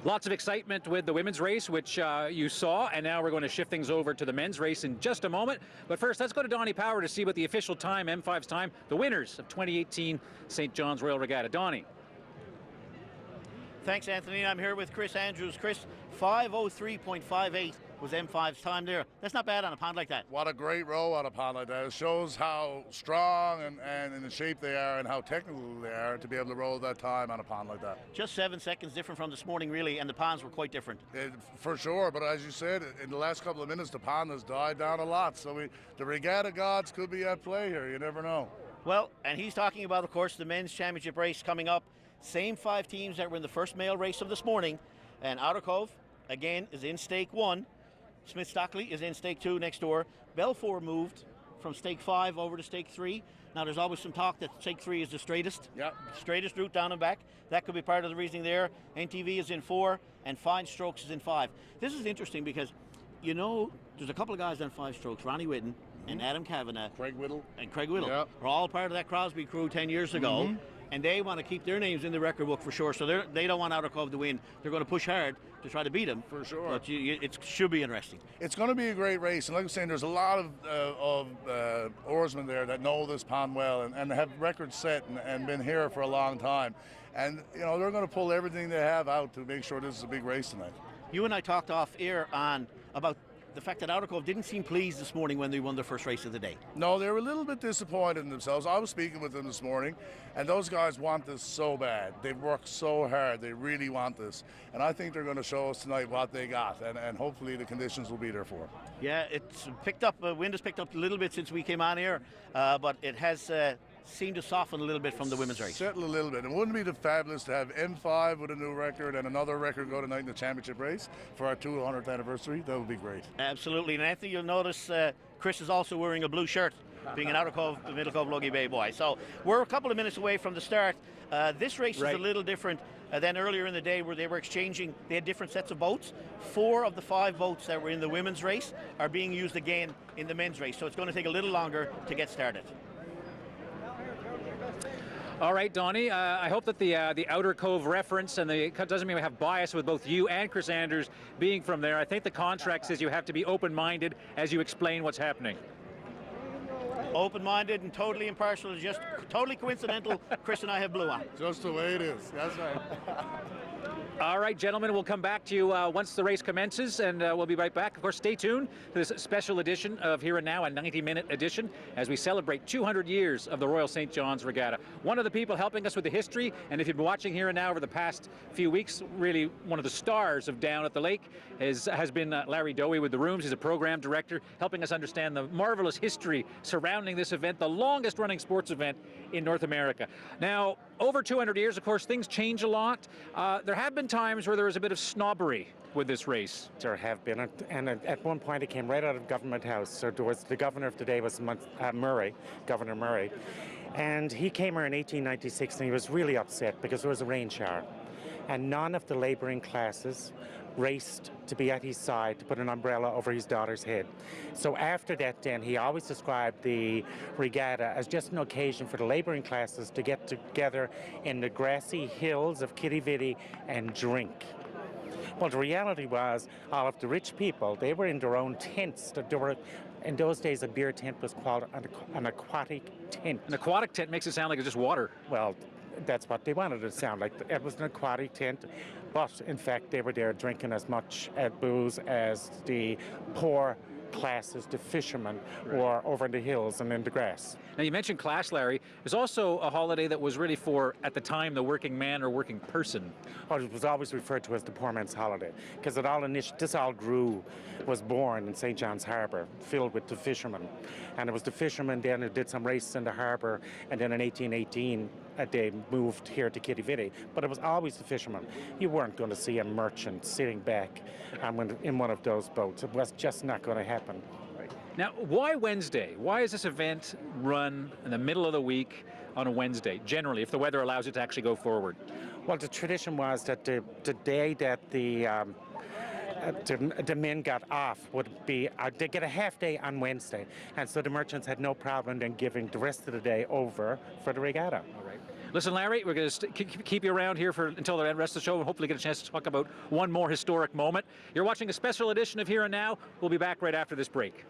Lots of excitement with the women's race, which you saw, and now we're going to shift things over to the men's race in just a moment. But first, let's go to Donnie Power to see what the official time, M5's time, the winners of 2018 St. John's Royal Regatta. Donnie.
Thanks, Anthony. I'm here with Chris Andrews. Chris, 5:03.58 was M5's time there. That's not bad on a pond like that.
What a great row on a pond like that. It shows how strong and in the shape they are and how technical they are to be able to roll that time on a pond like that.
Just 7 seconds different from this morning, really, and the ponds were quite different.
For sure, but as you said, in the last couple of minutes, the pond has died down a lot. So the regatta gods could be at play here. You never know.
Well, and he's talking about, of course, the men's championship race coming up. Same 5 teams that were in the first male race of this morning. And Outer Cove, again, is in stake 1. Smith Stockley is in stake 2 next door. Belfour moved from stake 5 over to stake 3. Now, there's always some talk that stake 3 is the straightest.
Yeah.
Straightest route down and back. That could be part of the reasoning there. NTV is in 4, and Fine Strokes is in 5. This is interesting because, you know, there's a couple of guys on 5 strokes, Ronnie Whitten and Adam Kavanagh.
Craig Whittle.
And Craig Whittle.
Yeah.
Are all part of that Crosby crew 10 years ago. And they want to keep their names in the record book for sure. So they don't want Outer Cove to win. They're going to push hard to try to beat them.
For sure.
But it should be interesting.
It's going to be a great race. And like I'm saying, there's a lot of oarsmen there that know this pond well and have records set and been here for a long time. And, you know, they're going to pull everything they have out to make sure this is a big race tonight.
You and I talked off air on about the fact that Outer Cove didn't seem pleased this morning when they won their first race of the day.
No, they were a little bit disappointed in themselves. I was speaking with them this morning, and those guys want this so bad. They've worked so hard. They really want this. And I think they're going to show us tonight what they got, and hopefully the conditions will be there for them.
Yeah, it's picked up, wind has picked up a little bit since we came on here, but it has seemed to soften a little bit from the women's race.
Settle a little bit. And wouldn't it be fabulous to have M5 with a new record and another record go tonight in the championship race for our 200th anniversary? That would be great.
Absolutely. And Anthony, you'll notice Chris is also wearing a blue shirt, being an Outer Cove, Middle Cove, Logie Bay boy. So we're a couple of minutes away from the start. This race is a little different than earlier in the day where they were exchanging, they had different sets of boats. 4 of the 5 boats that were in the women's race are being used again in the men's race. So it's going to take a little longer to get started.
All right, Donnie, I hope that the Outer Cove reference and doesn't mean we have bias with both you and Chris Anders being from there. I think the contract says you have to be open-minded as you explain what's happening.
Open-minded and totally impartial, just totally coincidental. Chris and I have blue on.
Just the way it is. That's right.
All right, gentlemen, we'll come back to you once the race commences, and we'll be right back. Of course, stay tuned to this special edition of Here and Now, a 90-minute edition, as we celebrate 200 years of the Royal St. John's Regatta. One of the people helping us with the history, and if you've been watching Here and Now over the past few weeks, really one of the stars of Down at the Lake has been Larry Dowie with the Rooms. He's a program director, helping us understand the marvelous history surrounding this event, the longest-running sports event in North America. Now, over 200 years, of course, things change a lot. There have been times where there was a bit of snobbery with this race.
There have been, and at one point it came right out of Government House. So there was, the governor of the day was Murray, Governor Murray, and he came here in 1896 and he was really upset because there was a rain shower. And none of the labouring classes raced to be at his side to put an umbrella over his daughter's head. So after that then, he always described the regatta as just an occasion for the labouring classes to get together in the grassy hills of Quidi Vidi and drink. Well, the reality was, all of the rich people, they were in their own tents. In those days, a beer tent was called an aquatic tent.
An aquatic tent makes it sound like it's just water.
Well, that's what they wanted it to sound like. It was an aquatic tent, but in fact they were there drinking as much booze as the poor classes, the fishermen, were over in the hills and in the grass.
Now, you mentioned class, Larry. There's also a holiday that was really for, at the time, the working man or working person.
Well, it was always referred to as the poor man's holiday, because this all was born in St. John's Harbour, filled with the fishermen. And it was the fishermen then who did some races in the harbour, and then in 1818, they moved here to Quidi Vidi. But it was always the fishermen. You weren't going to see a merchant sitting back in one of those boats. It was just not going to happen.
Now, why Wednesday? Why is this event run in the middle of the week on a Wednesday, generally, if the weather allows it to actually go forward?
Well, the tradition was that the day that the men got off would be, they get a half day on Wednesday. And so the merchants had no problem in giving the rest of the day over for the regatta.
All right. Listen, Larry, we're going to keep you around here until the rest of the show and hopefully get a chance to talk about one more historic moment. You're watching a special edition of Here and Now. We'll be back right after this break.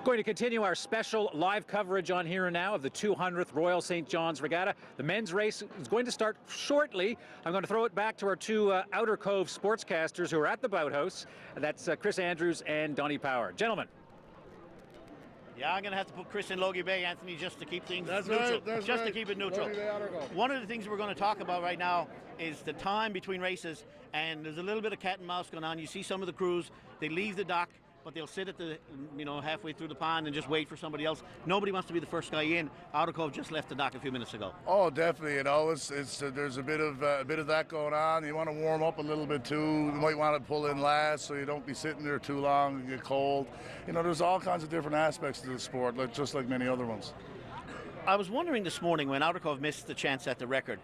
Going to continue our special live coverage on Here and Now of the 200th Royal St. John's Regatta. The men's race is going to start shortly. I'm going to throw it back to our two Outer Cove sportscasters who are at the boathouse. That's Chris Andrews and Donnie Power. Gentlemen.
Yeah, I'm going to have to put Chris in Logie Bay, Anthony, just to keep things neutral. To keep it neutral. One of the things we're going to talk about right now is the time between races, and there's a little bit of cat and mouse going on. You see some of the crews, they leave the dock, but they'll sit at the, halfway through the pond and just wait for somebody else. Nobody wants to be the first guy in. Outer Cove just left the dock a few minutes ago.
Oh, definitely. There's a bit of that going on. You want to warm up a little bit too. You might want to pull in last so you don't be sitting there too long and get cold. There's all kinds of different aspects to the sport, just like many other ones.
I was wondering this morning when Outer Cove missed the chance at the record.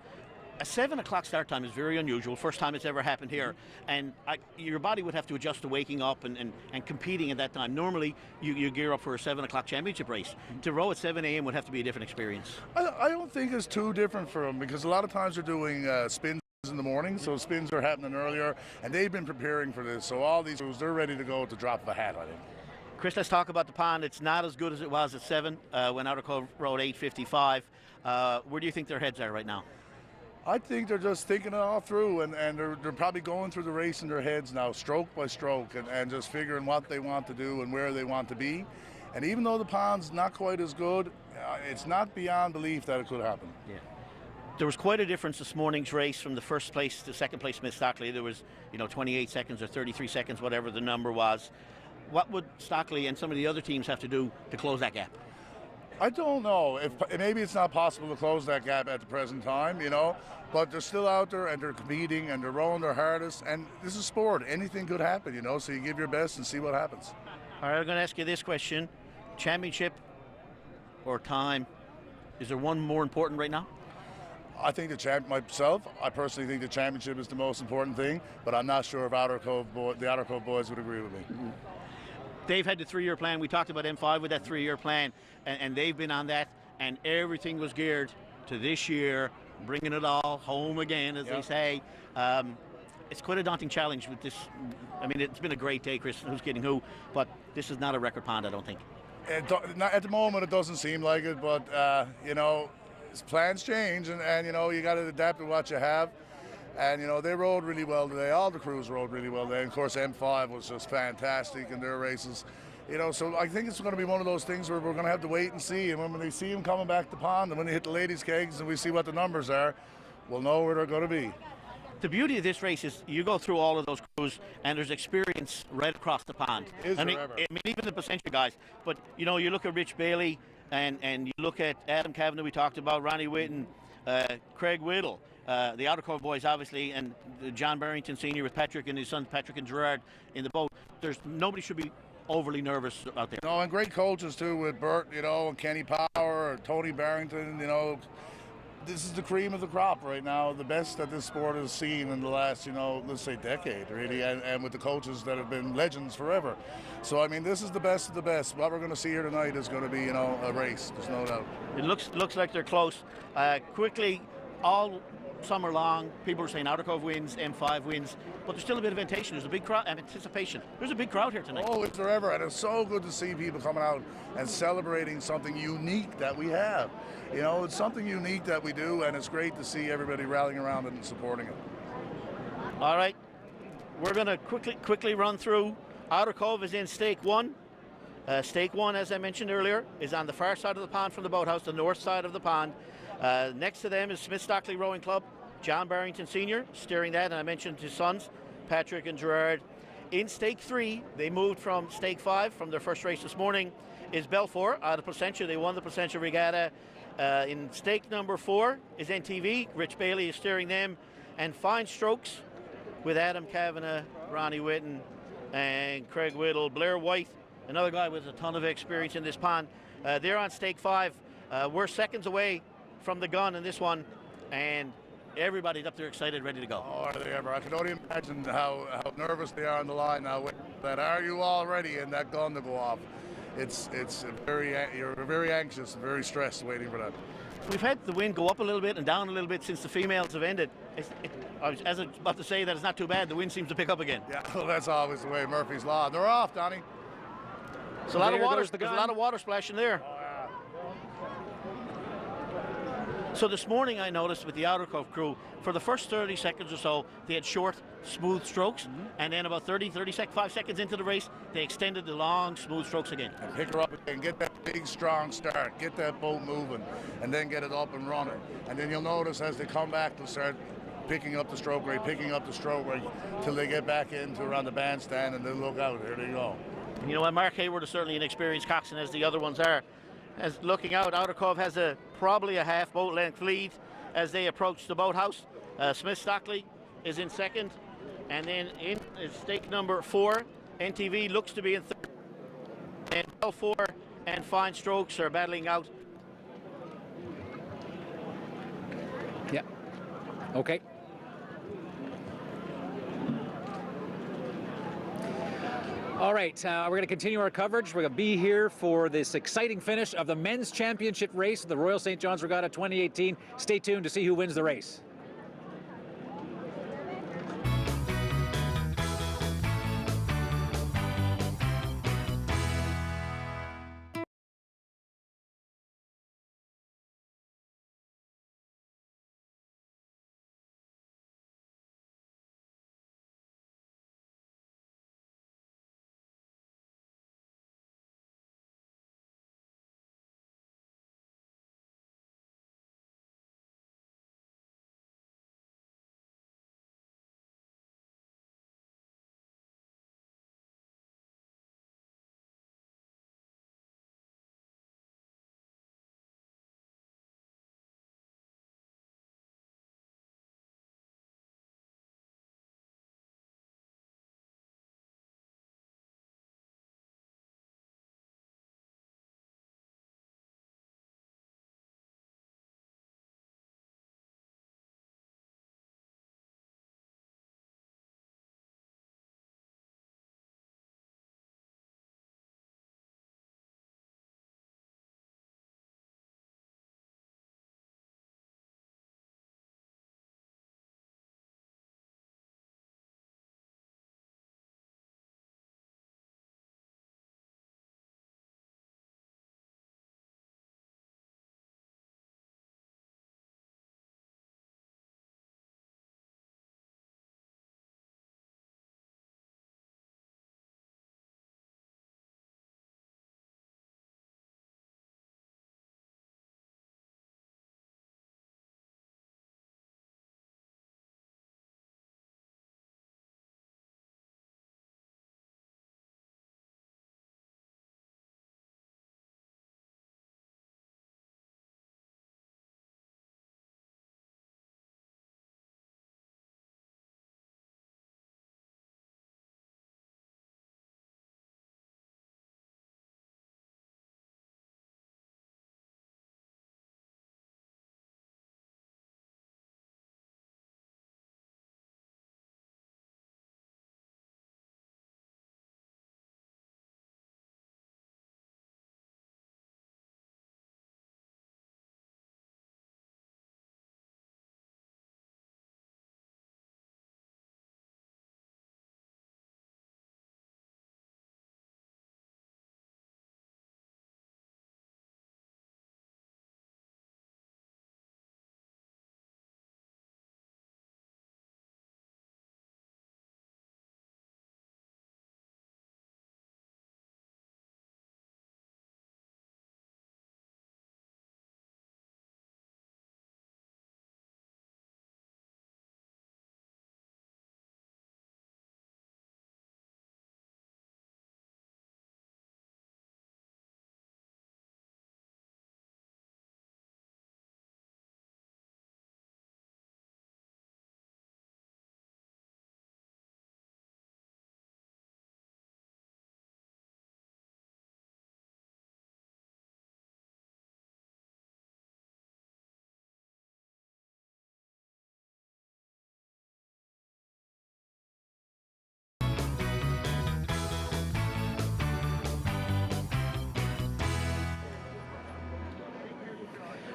A 7 o'clock start time is very unusual, first time it's ever happened here, and your body would have to adjust to waking up and competing at that time. Normally, you gear up for a 7 o'clock championship race. To row at 7 a.m. would have to be a different experience.
I don't think it's too different for them, because a lot of times they're doing spins in the morning, so spins are happening earlier, and they've been preparing for this, so all these crews, they're ready to go at the drop of a hat, I think.
Chris, let's talk about the pond. It's not as good as it was at 7 when Outer Cove rowed 8:55. Where do you think their heads are right now?
I think they're just thinking it all through, and they're probably going through the race in their heads now, stroke by stroke, and just figuring what they want to do and where they want to be. And even though the pond's not quite as good, it's not beyond belief that it could happen.
Yeah. There was quite a difference this morning's race from the first place to second place Smith Stockley. There was, 28 seconds or 33 seconds, whatever the number was. What would Stockley and some of the other teams have to do to close that gap?
I don't know. Maybe it's not possible to close that gap at the present time, but they're still out there and they're competing and they're rowing their hardest. And this is sport. Anything could happen, so you give your best and see what happens.
All right, I'm going to ask you this question. Championship or time? Is there one more important right now?
I think I personally think the championship is the most important thing, but I'm not sure if the Outer Cove boys would agree with me.
Mm-hmm. They've had the 3-year plan. We talked about M5 with that 3-year plan, and they've been on that, and everything was geared to this year, bringing it all home again, as they say. It's quite a daunting challenge with this. I mean, it's been a great day, Chris, who's kidding who, but this is not a record pond, I don't think.
At the moment, it doesn't seem like it, but, plans change, and you got to adapt to what you have. And, they rode really well today. All the crews rode really well today. And, of course, M5 was just fantastic in their races. So I think it's going to be one of those things where we're going to have to wait and see. And when they see them coming back to the pond and when they hit the ladies' kegs and we see what the numbers are, we'll know where they're going to be.
The beauty of this race is you go through all of those crews and there's experience right across the pond. I mean, even the Placentia guys. But, you look at Rich Bailey and you look at Adam Kavanagh, we talked about, Ronnie Whitten, Craig Whittle. The Outer Cove boys, obviously, and John Barrington Sr. with Patrick and his sons, Patrick and Gerard, in the boat. Nobody should be overly nervous out there.
And great coaches, too, with Bert, and Kenny Power, Tony Barrington, This is the cream of the crop right now, the best that this sport has seen in the last, let's say decade, really, and with the coaches that have been legends forever. So, I mean, this is the best of the best. What we're going to see here tonight is going to be, a race, there's no doubt.
It looks like they're close. Quickly, all summer long, people are saying Outer Cove wins, M5 wins, but there's still a bit of anticipation. There's a big crowd, anticipation. There's a big crowd here tonight.
Oh, it's forever, and it's so good to see people coming out and celebrating something unique that we have. It's something unique that we do, and it's great to see everybody rallying around it and supporting it.
All right, we're going to quickly run through. Outer Cove is in stake 1. Stake 1, as I mentioned earlier, is on the far side of the pond from the boathouse, the north side of the pond. Next to them is Smith Stockley Rowing Club, John Barrington Sr. steering that, and I mentioned his sons, Patrick and Gerard. In stake 3, they moved from stake 5 from their first race this morning, is Belfour out of Placentia. They won the Placentia Regatta. In stake number 4 is NTV. Rich Bailey is steering them. And Fine Strokes with Adam Kavanagh, Ronnie Whitten, and Craig Whittle. Blair White, another guy with a ton of experience in this pond. They're on stake 5. We're seconds away from the gun in this one, and everybody's up there excited, ready to go.
Oh, are they ever? I can only imagine how nervous they are on the line now. That are you all ready? And that gun to go off. You're very anxious and very stressed waiting for that.
We've had the wind go up a little bit and down a little bit since the females have ended. I was about to say that it's not too bad. The wind seems to pick up again.
Yeah, well, that's always the way, Murphy's Law. They're off, Donnie.
There's a lot of water.
Goes the
There's a
gun.
lot of water splashing there. So this morning I noticed with the outer cove crew, for the first 30 seconds or so, they had short, smooth strokes, and then about 5 seconds into the race, they extended the long, smooth strokes again.
And pick her up and get that big, strong start, get that boat moving, and then get it up and running. And then you'll notice as they come back, they'll start picking up the stroke rate, till they get back into around the bandstand, and they'll look out. There they go.
You know what, Mark Hayward is certainly an experienced coxswain, as the other ones are. As looking out, Outer Cove has probably a half boat length lead as they approach the boathouse. Smith Stockley is in second, and then in is stake number 4. NTV looks to be in third, and L4 and Fine Strokes are battling out.
Yeah. Okay. All right, we're going to continue our coverage. We're going to be here for this exciting finish of the men's championship race, the Royal St. John's Regatta 2018. Stay tuned to see who wins the race.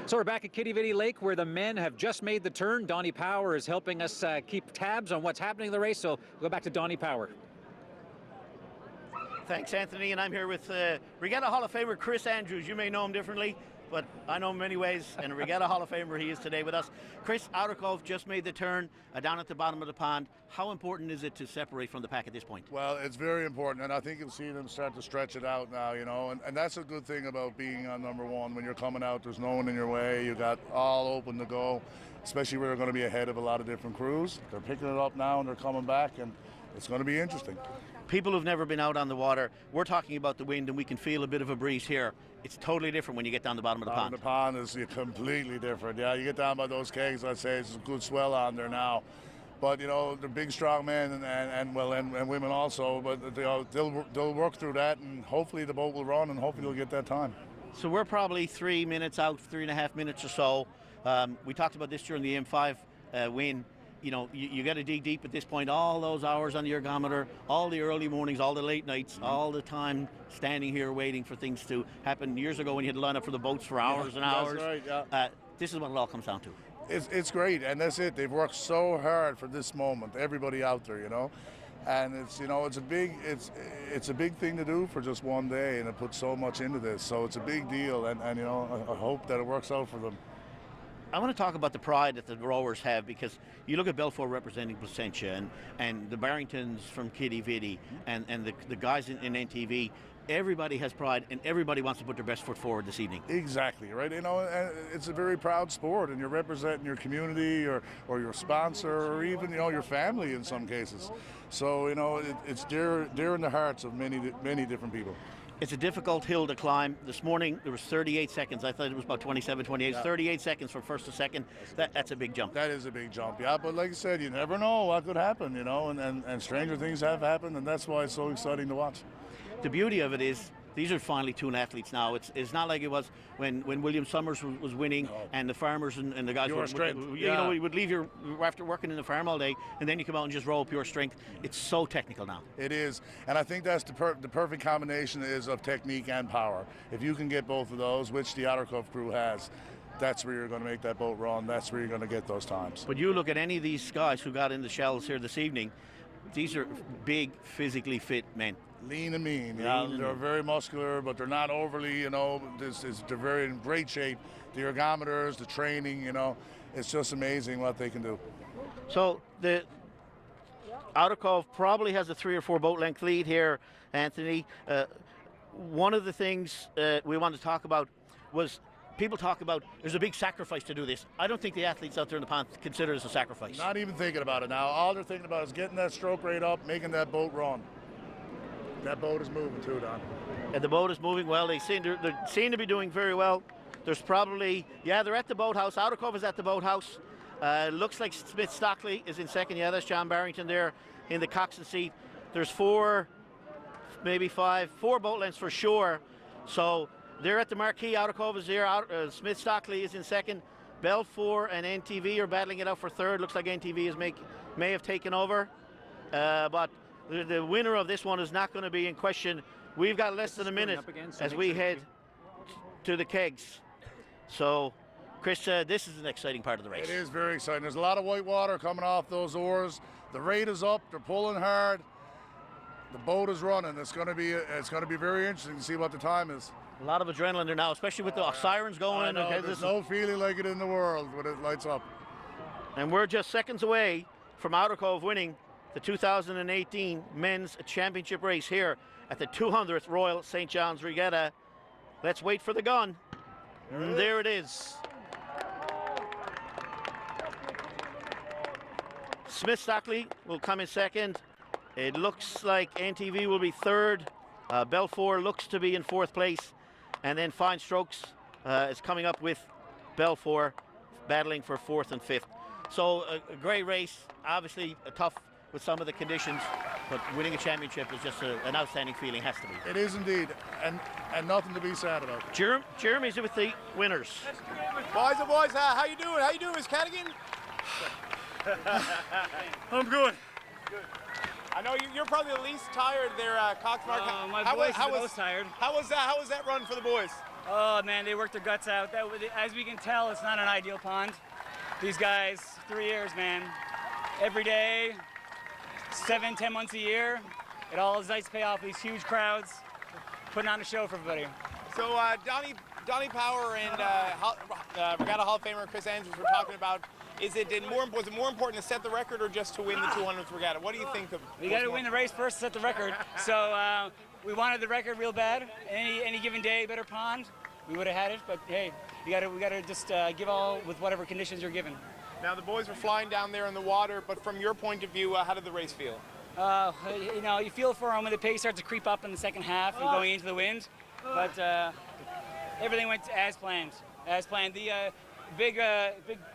So we're back at Quidi Vidi Lake, where the men have just made the turn. Donnie Power is helping us keep tabs on what's happening in the race, so we'll go back to Donnie Power.
Thanks, Anthony, and I'm here with Regatta Hall of Famer Chris Andrews. You may know him differently, but I know him many ways, and a Regatta Hall of Famer he is today with us. Chris, Outer Cove just made the turn down at the bottom of the pond. How important is it to separate from the pack at this point?
Well, it's very important, and I think you'll see them start to stretch it out now, you know, and that's a good thing about being on number one. When you're coming out, there's no one in your way. You got all open to go, especially where you're going to be ahead of a lot of different crews. They're picking it up now, and they're coming back, and it's going to be interesting.
People who've never been out on the water, we're talking about the wind, and we can feel a bit of a breeze here. It's totally different when you get down the bottom of the pond.
The pond is completely different. Yeah, you get down by those kegs, I'd say it's a good swell on there now. But, you know, they're big, strong men and women also. But they'll work through that, and hopefully the boat will run, and hopefully they'll get that time.
So we're probably 3 minutes out, 3.5 minutes or so. We talked about this during the M5 win. You know, you got to dig deep at this point. All those hours on the ergometer, all the early mornings, all the late nights, all the time standing here waiting for things to happen. Years ago when you had to line up for the boats for hours and hours.
That's right, yeah.
This is what it all comes down to.
It's great, and that's it. They've worked so hard for this moment. Everybody out there, you know, and it's, you know, it's a big thing to do for just one day, and it puts so much into this. So it's a big deal, and you know, I hope that it works out for them.
I want to talk about the pride that the rowers have, because you look at Belfort representing Placentia and the Barringtons from Quidi Vidi and the guys in NTV. Everybody has pride, and everybody wants to put their best foot forward this evening.
Exactly, right? You know, and it's a very proud sport, and you're representing your community or your sponsor or even, you know, your family in some cases. So, you know, it's dear in the hearts of many different people.
It's a difficult hill to climb. This morning there was 38 seconds. I thought it was about 27, 28. Yeah. 38 seconds from first to second. That's a big jump.
That is a big jump, yeah. But like I said, you never know what could happen, you know, and stranger things have happened, and that's why it's so exciting to watch.
The beauty of it is these are finally tuned athletes now. It's not like it was when William Summers was winning, and the farmers and the guys
pure strength.
You know, you would leave after working in the farm all day, and then you come out and just roll pure strength. It's so technical now.
It is, and I think that's the perfect combination is of technique and power. If you can get both of those, which the Outer Cove crew has, that's where you're going to make that boat run. That's where you're going to get those times.
But you look at any of these guys who got in the shells here this evening, these are big, physically fit men.
Lean and mean, yeah. They're very muscular, but they're not overly, you know, they're very in great shape. The ergometers, the training, you know, it's just amazing what they can do.
So the Outer Cove probably has a 3 or 4 boat length lead here, Anthony. One of the things we wanted to talk about was people talk about there's a big sacrifice to do this. I don't think the athletes out there in the pond consider this a sacrifice.
Not even thinking about it now. All they're thinking about is getting that stroke rate up, making that boat run. That boat is moving too, Don.
And the boat is moving well. They seem to be doing very well. There's probably, yeah, they're at the boathouse. Outer Cove is at the boathouse. Looks like Smith Stockley is in second. Yeah, that's John Barrington there in the coxswain seat. There's 4, maybe 5, 4 boat lengths for sure. So they're at the marquee. Outer Cove is there. Smith Stockley is in second. Belfort and NTV are battling it out for third. Looks like NTV may have taken over. But the winner of this one is not going to be in question. We've got less than a minute as we head to the kegs. So, Chris, this is an exciting part of the race.
It is very exciting. There's a lot of white water coming off those oars. The rate is up. They're pulling hard. The boat is running. It's going to be very interesting to see what the time is.
A lot of adrenaline there now, especially with the sirens going.
There's no feeling like it in the world when it lights up.
And we're just seconds away from Outer Cove winning the 2018 Men's Championship race here at the 200th Royal St. John's Regatta. Let's wait for the gun. And there it is. Smith Stockley will come in second. It looks like NTV will be third. Belfort looks to be in 4th place. And then Fine Strokes is coming up with Belfort battling for 4th and 5th. So a great race, obviously tough with some of the conditions, but winning a championship is just an outstanding feeling, has to be.
It is indeed, and nothing to be sad about.
Jeremy's with the winners.
Boys, how you doing? How you doing, Miss Cadigan?
I'm good.
I know you're probably the least tired there, Coxmark.
My boys are the most tired.
How was that run for the boys?
Oh man, they worked their guts out. As we can tell, it's not an ideal pond. These guys, 3 years, man, every day, 7-10 months a year, it all is nice to pay off these huge crowds, putting on a show for everybody.
So Donnie Power and Regatta Hall of Famer Chris Andrews were talking about, was it more important to set the record or just to win the 200th regatta? What do you think of?
We got to win the race first to set the record. So we wanted the record real bad. Any given day, better pond, we would have had it. But hey, we got to just give all with whatever conditions you're given.
Now the boys were flying down there in the water, but from your point of view, how did the race feel?
You know, you feel for them when the pace starts to creep up in the second half and going into the wind. But everything went as planned. As planned. The big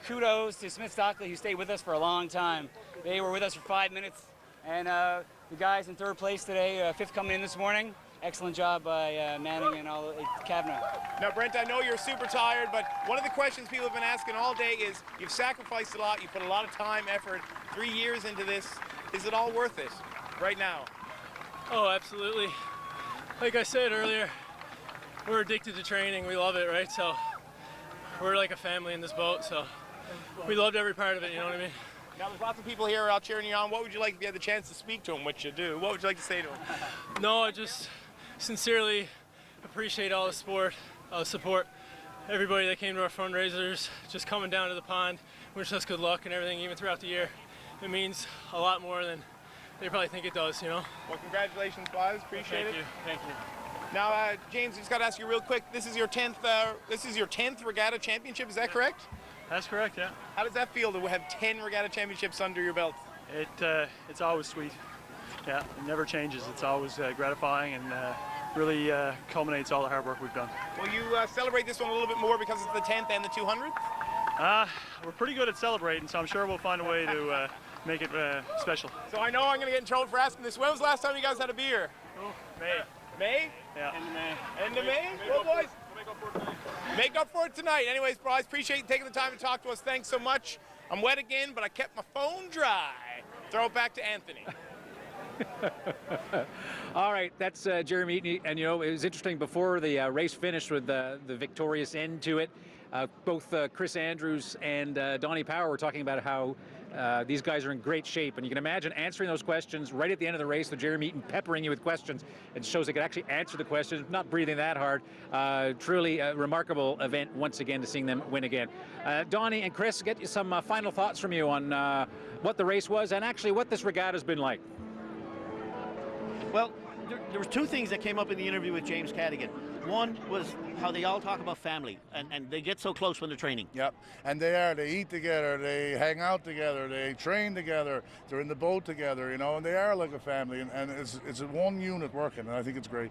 kudos to Smith Stockley, who stayed with us for a long time. They were with us for 5 minutes. And the guys in third place today, fifth coming in this morning. Excellent job by Manning and all Kavanaugh.
Now, Brent, I know you're super tired, but one of the questions people have been asking all day is, you've sacrificed a lot, you put a lot of time, effort, 3 years into this. Is it all worth it right now?
Oh, absolutely. Like I said earlier, we're addicted to training. We love it, right? So we're like a family in this boat, so we loved every part of it, you know what I mean?
Now, there's lots of people here out cheering you on. What would you like if you had the chance to speak to them, which you do? What would you like to say to them?
No, I just sincerely appreciate all the support, everybody that came to our fundraisers, just coming down to the pond, wish us good luck and everything, even throughout the year. It means a lot more than they probably think it does, you know?
Well, congratulations, boys. Appreciate it.
Thank you.
Now, James, just got to ask you real quick. This is your 10th regatta championship. Is that correct?
That's correct. Yeah.
How does that feel to have 10 regatta championships under your belt?
It's always sweet. Yeah, it never changes. It's always gratifying and really culminates all the hard work we've done.
Will you celebrate this one a little bit more because it's the 10th and the 200th?
We're pretty good at celebrating, so I'm sure we'll find a way to make it special.
So I know I'm going to get in trouble for asking this. When was the last time you guys had a beer?
Oh, May.
May?
Yeah.
End of May. End of May? Well, boys. Make up for it tonight. Anyways, boys, appreciate you taking the time to talk to us. Thanks so much. I'm wet again, but I kept my phone dry. Throw it back to Anthony.
All right, that's Jeremy Eaton. And, you know, it was interesting before the race finished with the victorious end to it. Both Chris Andrews and Donnie Power were talking about how these guys are in great shape. And you can imagine answering those questions right at the end of the race, with Jeremy Eaton peppering you with questions. It shows they could actually answer the questions, not breathing that hard. Truly a remarkable event once again to seeing them win again. Donnie and Chris, get you some final thoughts from you on what the race was and actually what this regatta has been like.
Well, there were two things that came up in the interview with James Cadigan. One was how they all talk about family, and they get so close when they're training.
Yep, and they eat together, they hang out together, they train together, they're in the boat together, you know, and they are like a family, and it's a one unit working, and I think it's great.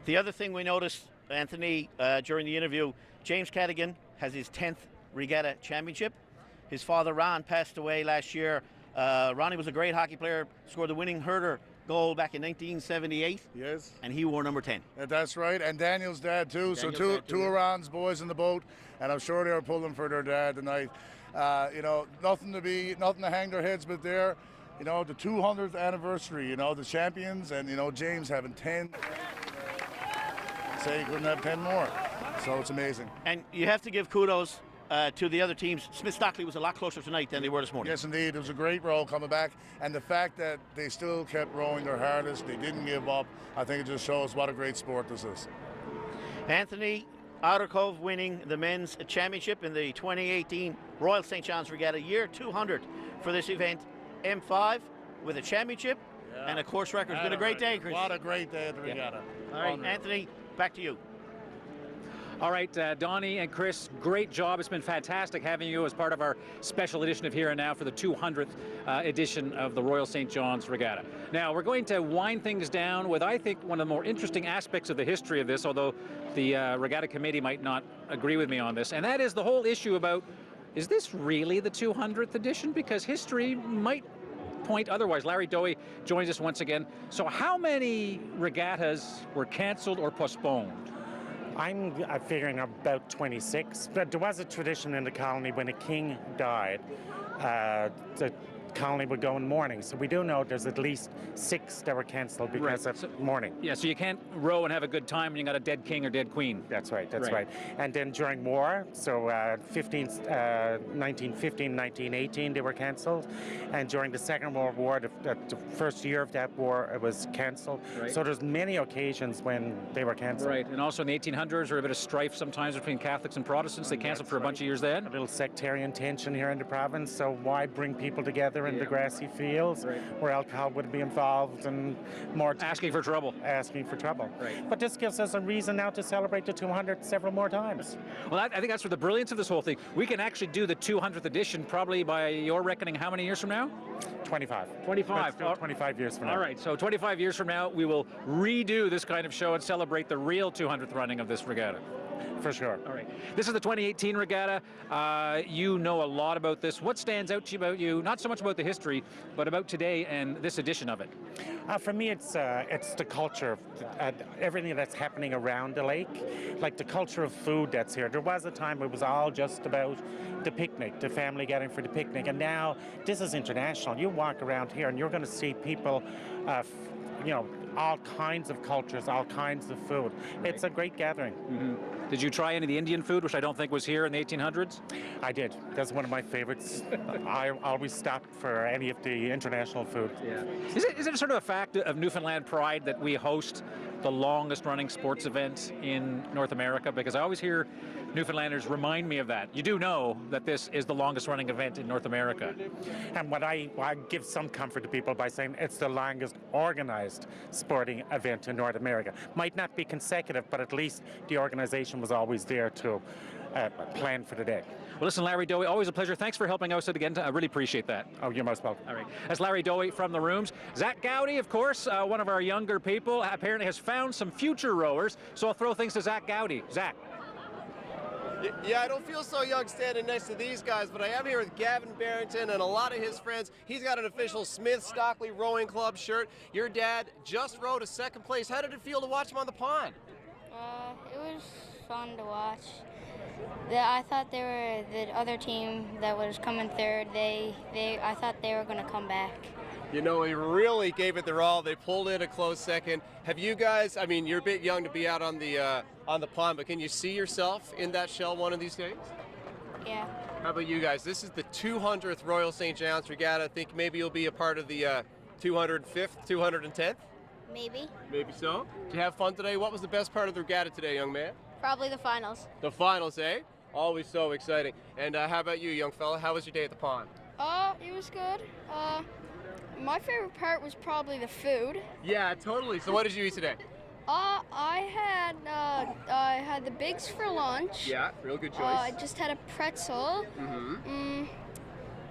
The other thing we noticed, Anthony, during the interview, James Cadigan has his 10th regatta championship. His father, Ron, passed away last year. Ronnie was a great hockey player, scored the winning hurler goal back in 1978.
Yes.
And he wore number 10.
That's right, and Daniel's dad too. So two of Ron's boys in the boat, and I'm sure they were pulling for their dad tonight. You know, nothing to hang their heads but there. You know, the 200th anniversary, you know, the champions, and, you know, James having 10. Say he couldn't have 10 more. So it's amazing.
And you have to give kudos to the other teams. Smith Stockley was a lot closer tonight than they were this morning.
Yes, indeed. It was a great row coming back. And the fact that they still kept rowing their hardest, they didn't give up, I think it just shows what a great sport this is.
Anthony, Outer Cove winning the men's championship in the 2018 Royal St. John's Regatta, year 200 for this event. M5 with a championship and a course record. It's been a great day, Chris.
What a great day at the regatta.
All right, Anthony, back to you.
All right, Donnie and Chris, great job. It's been fantastic having you as part of our special edition of Here and Now for the 200th edition of the Royal St. John's Regatta. Now, we're going to wind things down with, I think, one of the more interesting aspects of the history of this, although the Regatta Committee might not agree with me on this, and that is the whole issue about, is this really the 200th edition? Because history might point otherwise. Larry Dowie joins us once again. So how many regattas were canceled or postponed?
I'm figuring about 26, but there was a tradition in the colony when a king died, the Colony would go in morning. So we do know there's at least 6 that were cancelled because of morning.
Yeah, so you can't row and have a good time when you got a dead king or dead queen.
That's right, that's right. And then during war, so 1915, 1918, they were cancelled. And during the Second World War, the first year of that war, it was cancelled.
Right.
So there's many occasions when they were cancelled.
Right, and also in the 1800s, there was a bit of strife sometimes between Catholics and Protestants. They cancelled for a bunch of years then.
A little sectarian tension here in the province, so why bring people together in the grassy fields where alcohol would be involved and more...
Asking for trouble.
Asking for trouble.
Right.
But this gives us a reason now to celebrate the 200 several more times.
Well, I think that's the brilliance of this whole thing. We can actually do the 200th edition probably by your reckoning how many years from now?
25.
25.
25 years from now.
All right, so 25 years from now, we will redo this kind of show and celebrate the real 200th running of this regatta.
For sure.
All right. This is the 2018 regatta. You know a lot about this. What stands out to you about you? Not so much about the history, but about today and this edition of it.
For me, it's the culture, everything that's happening around the lake, like the culture of food that's here. There was a time it was all just about the picnic, the family getting for the picnic, and now this is international. You walk around here and you're going to see people, all kinds of cultures, all kinds of food. Right. It's a great gathering.
Mm-hmm. Did you try any of the Indian food, which I don't think was here in the 1800s?
I did. That's one of my favorites. I always stop for any of the international food.
Yeah. Is it sort of a fact of Newfoundland pride that we host the longest running sports event in North America? Because I always hear Newfoundlanders remind me of that. You do know that this is the longest running event in North America.
And what I give some comfort to people by saying it's the longest organized sporting event in North America. Might not be consecutive, but at least the organization was always there to plan for the day.
Well, listen, Larry Dowie, always a pleasure. Thanks for helping us out again. I really appreciate that.
Oh, you're most welcome.
All right. That's Larry Dowie from the rooms. Zach Gowdy, of course, one of our younger people, apparently has found some future rowers. So I'll throw things to Zach Gowdy. Zach.
Yeah, I don't feel so young standing next to these guys, but I am here with Gavin Barrington and a lot of his friends. He's got an official Smith-Stockley Rowing Club shirt. Your dad just rowed a second place. How did it feel to watch him on the pond?
It was fun to watch. I thought they were the other team that was coming third. I thought they were going to come back.
You know, he really gave it their all. They pulled in a close second. Have you guys? I mean, you're a bit young to be out on the pond, but can you see yourself in that shell one of these days?
Yeah.
How about you guys? This is the 200th Royal St. John's Regatta. I think maybe you'll be a part of the 205th, 210th.
Maybe.
Maybe so. Did you have fun today? What was the best part of the regatta today, young man?
Probably the finals.
The finals, eh? Always so exciting. And how about you, young fella? How was your day at the pond?
It was good. My favorite part was probably the food.
Yeah, totally. So what did you eat today?
I had the Bigs for lunch.
Yeah, real good choice.
I just had a pretzel.
Mm-hmm.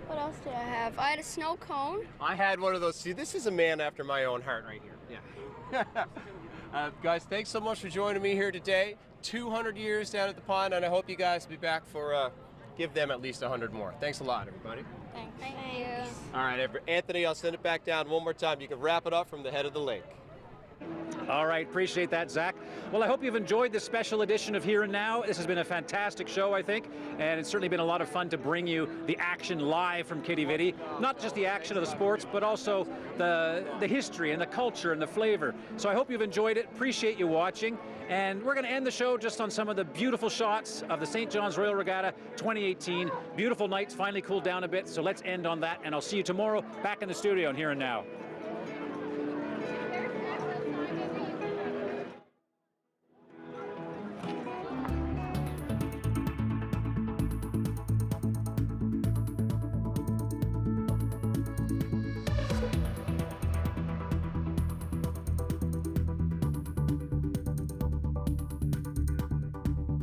What else did I have? I had a snow cone.
I had one of those. See, this is a man after my own heart right here. Yeah. Guys, thanks so much for joining me here today. 200 years down at the pond, and I hope you guys will be back for give them at least 100 more. Thanks a lot, everybody.
Thank you.
All right, Anthony, I'll send it back down one more time. You can wrap it up from the head of the lake.
All right, appreciate that, Zach. Well, I hope you've enjoyed this special edition of Here and Now. This has been a fantastic show, I think, and it's certainly been a lot of fun to bring you the action live from Quidi Vidi. Not just the action of the sports, but also the history and the culture and the flavor. So I hope you've enjoyed it. Appreciate you watching. And we're going to end the show just on some of the beautiful shots of the St. John's Royal Regatta 2018. Beautiful nights, finally cooled down a bit, so let's end on that, and I'll see you tomorrow back in the studio on Here and Now.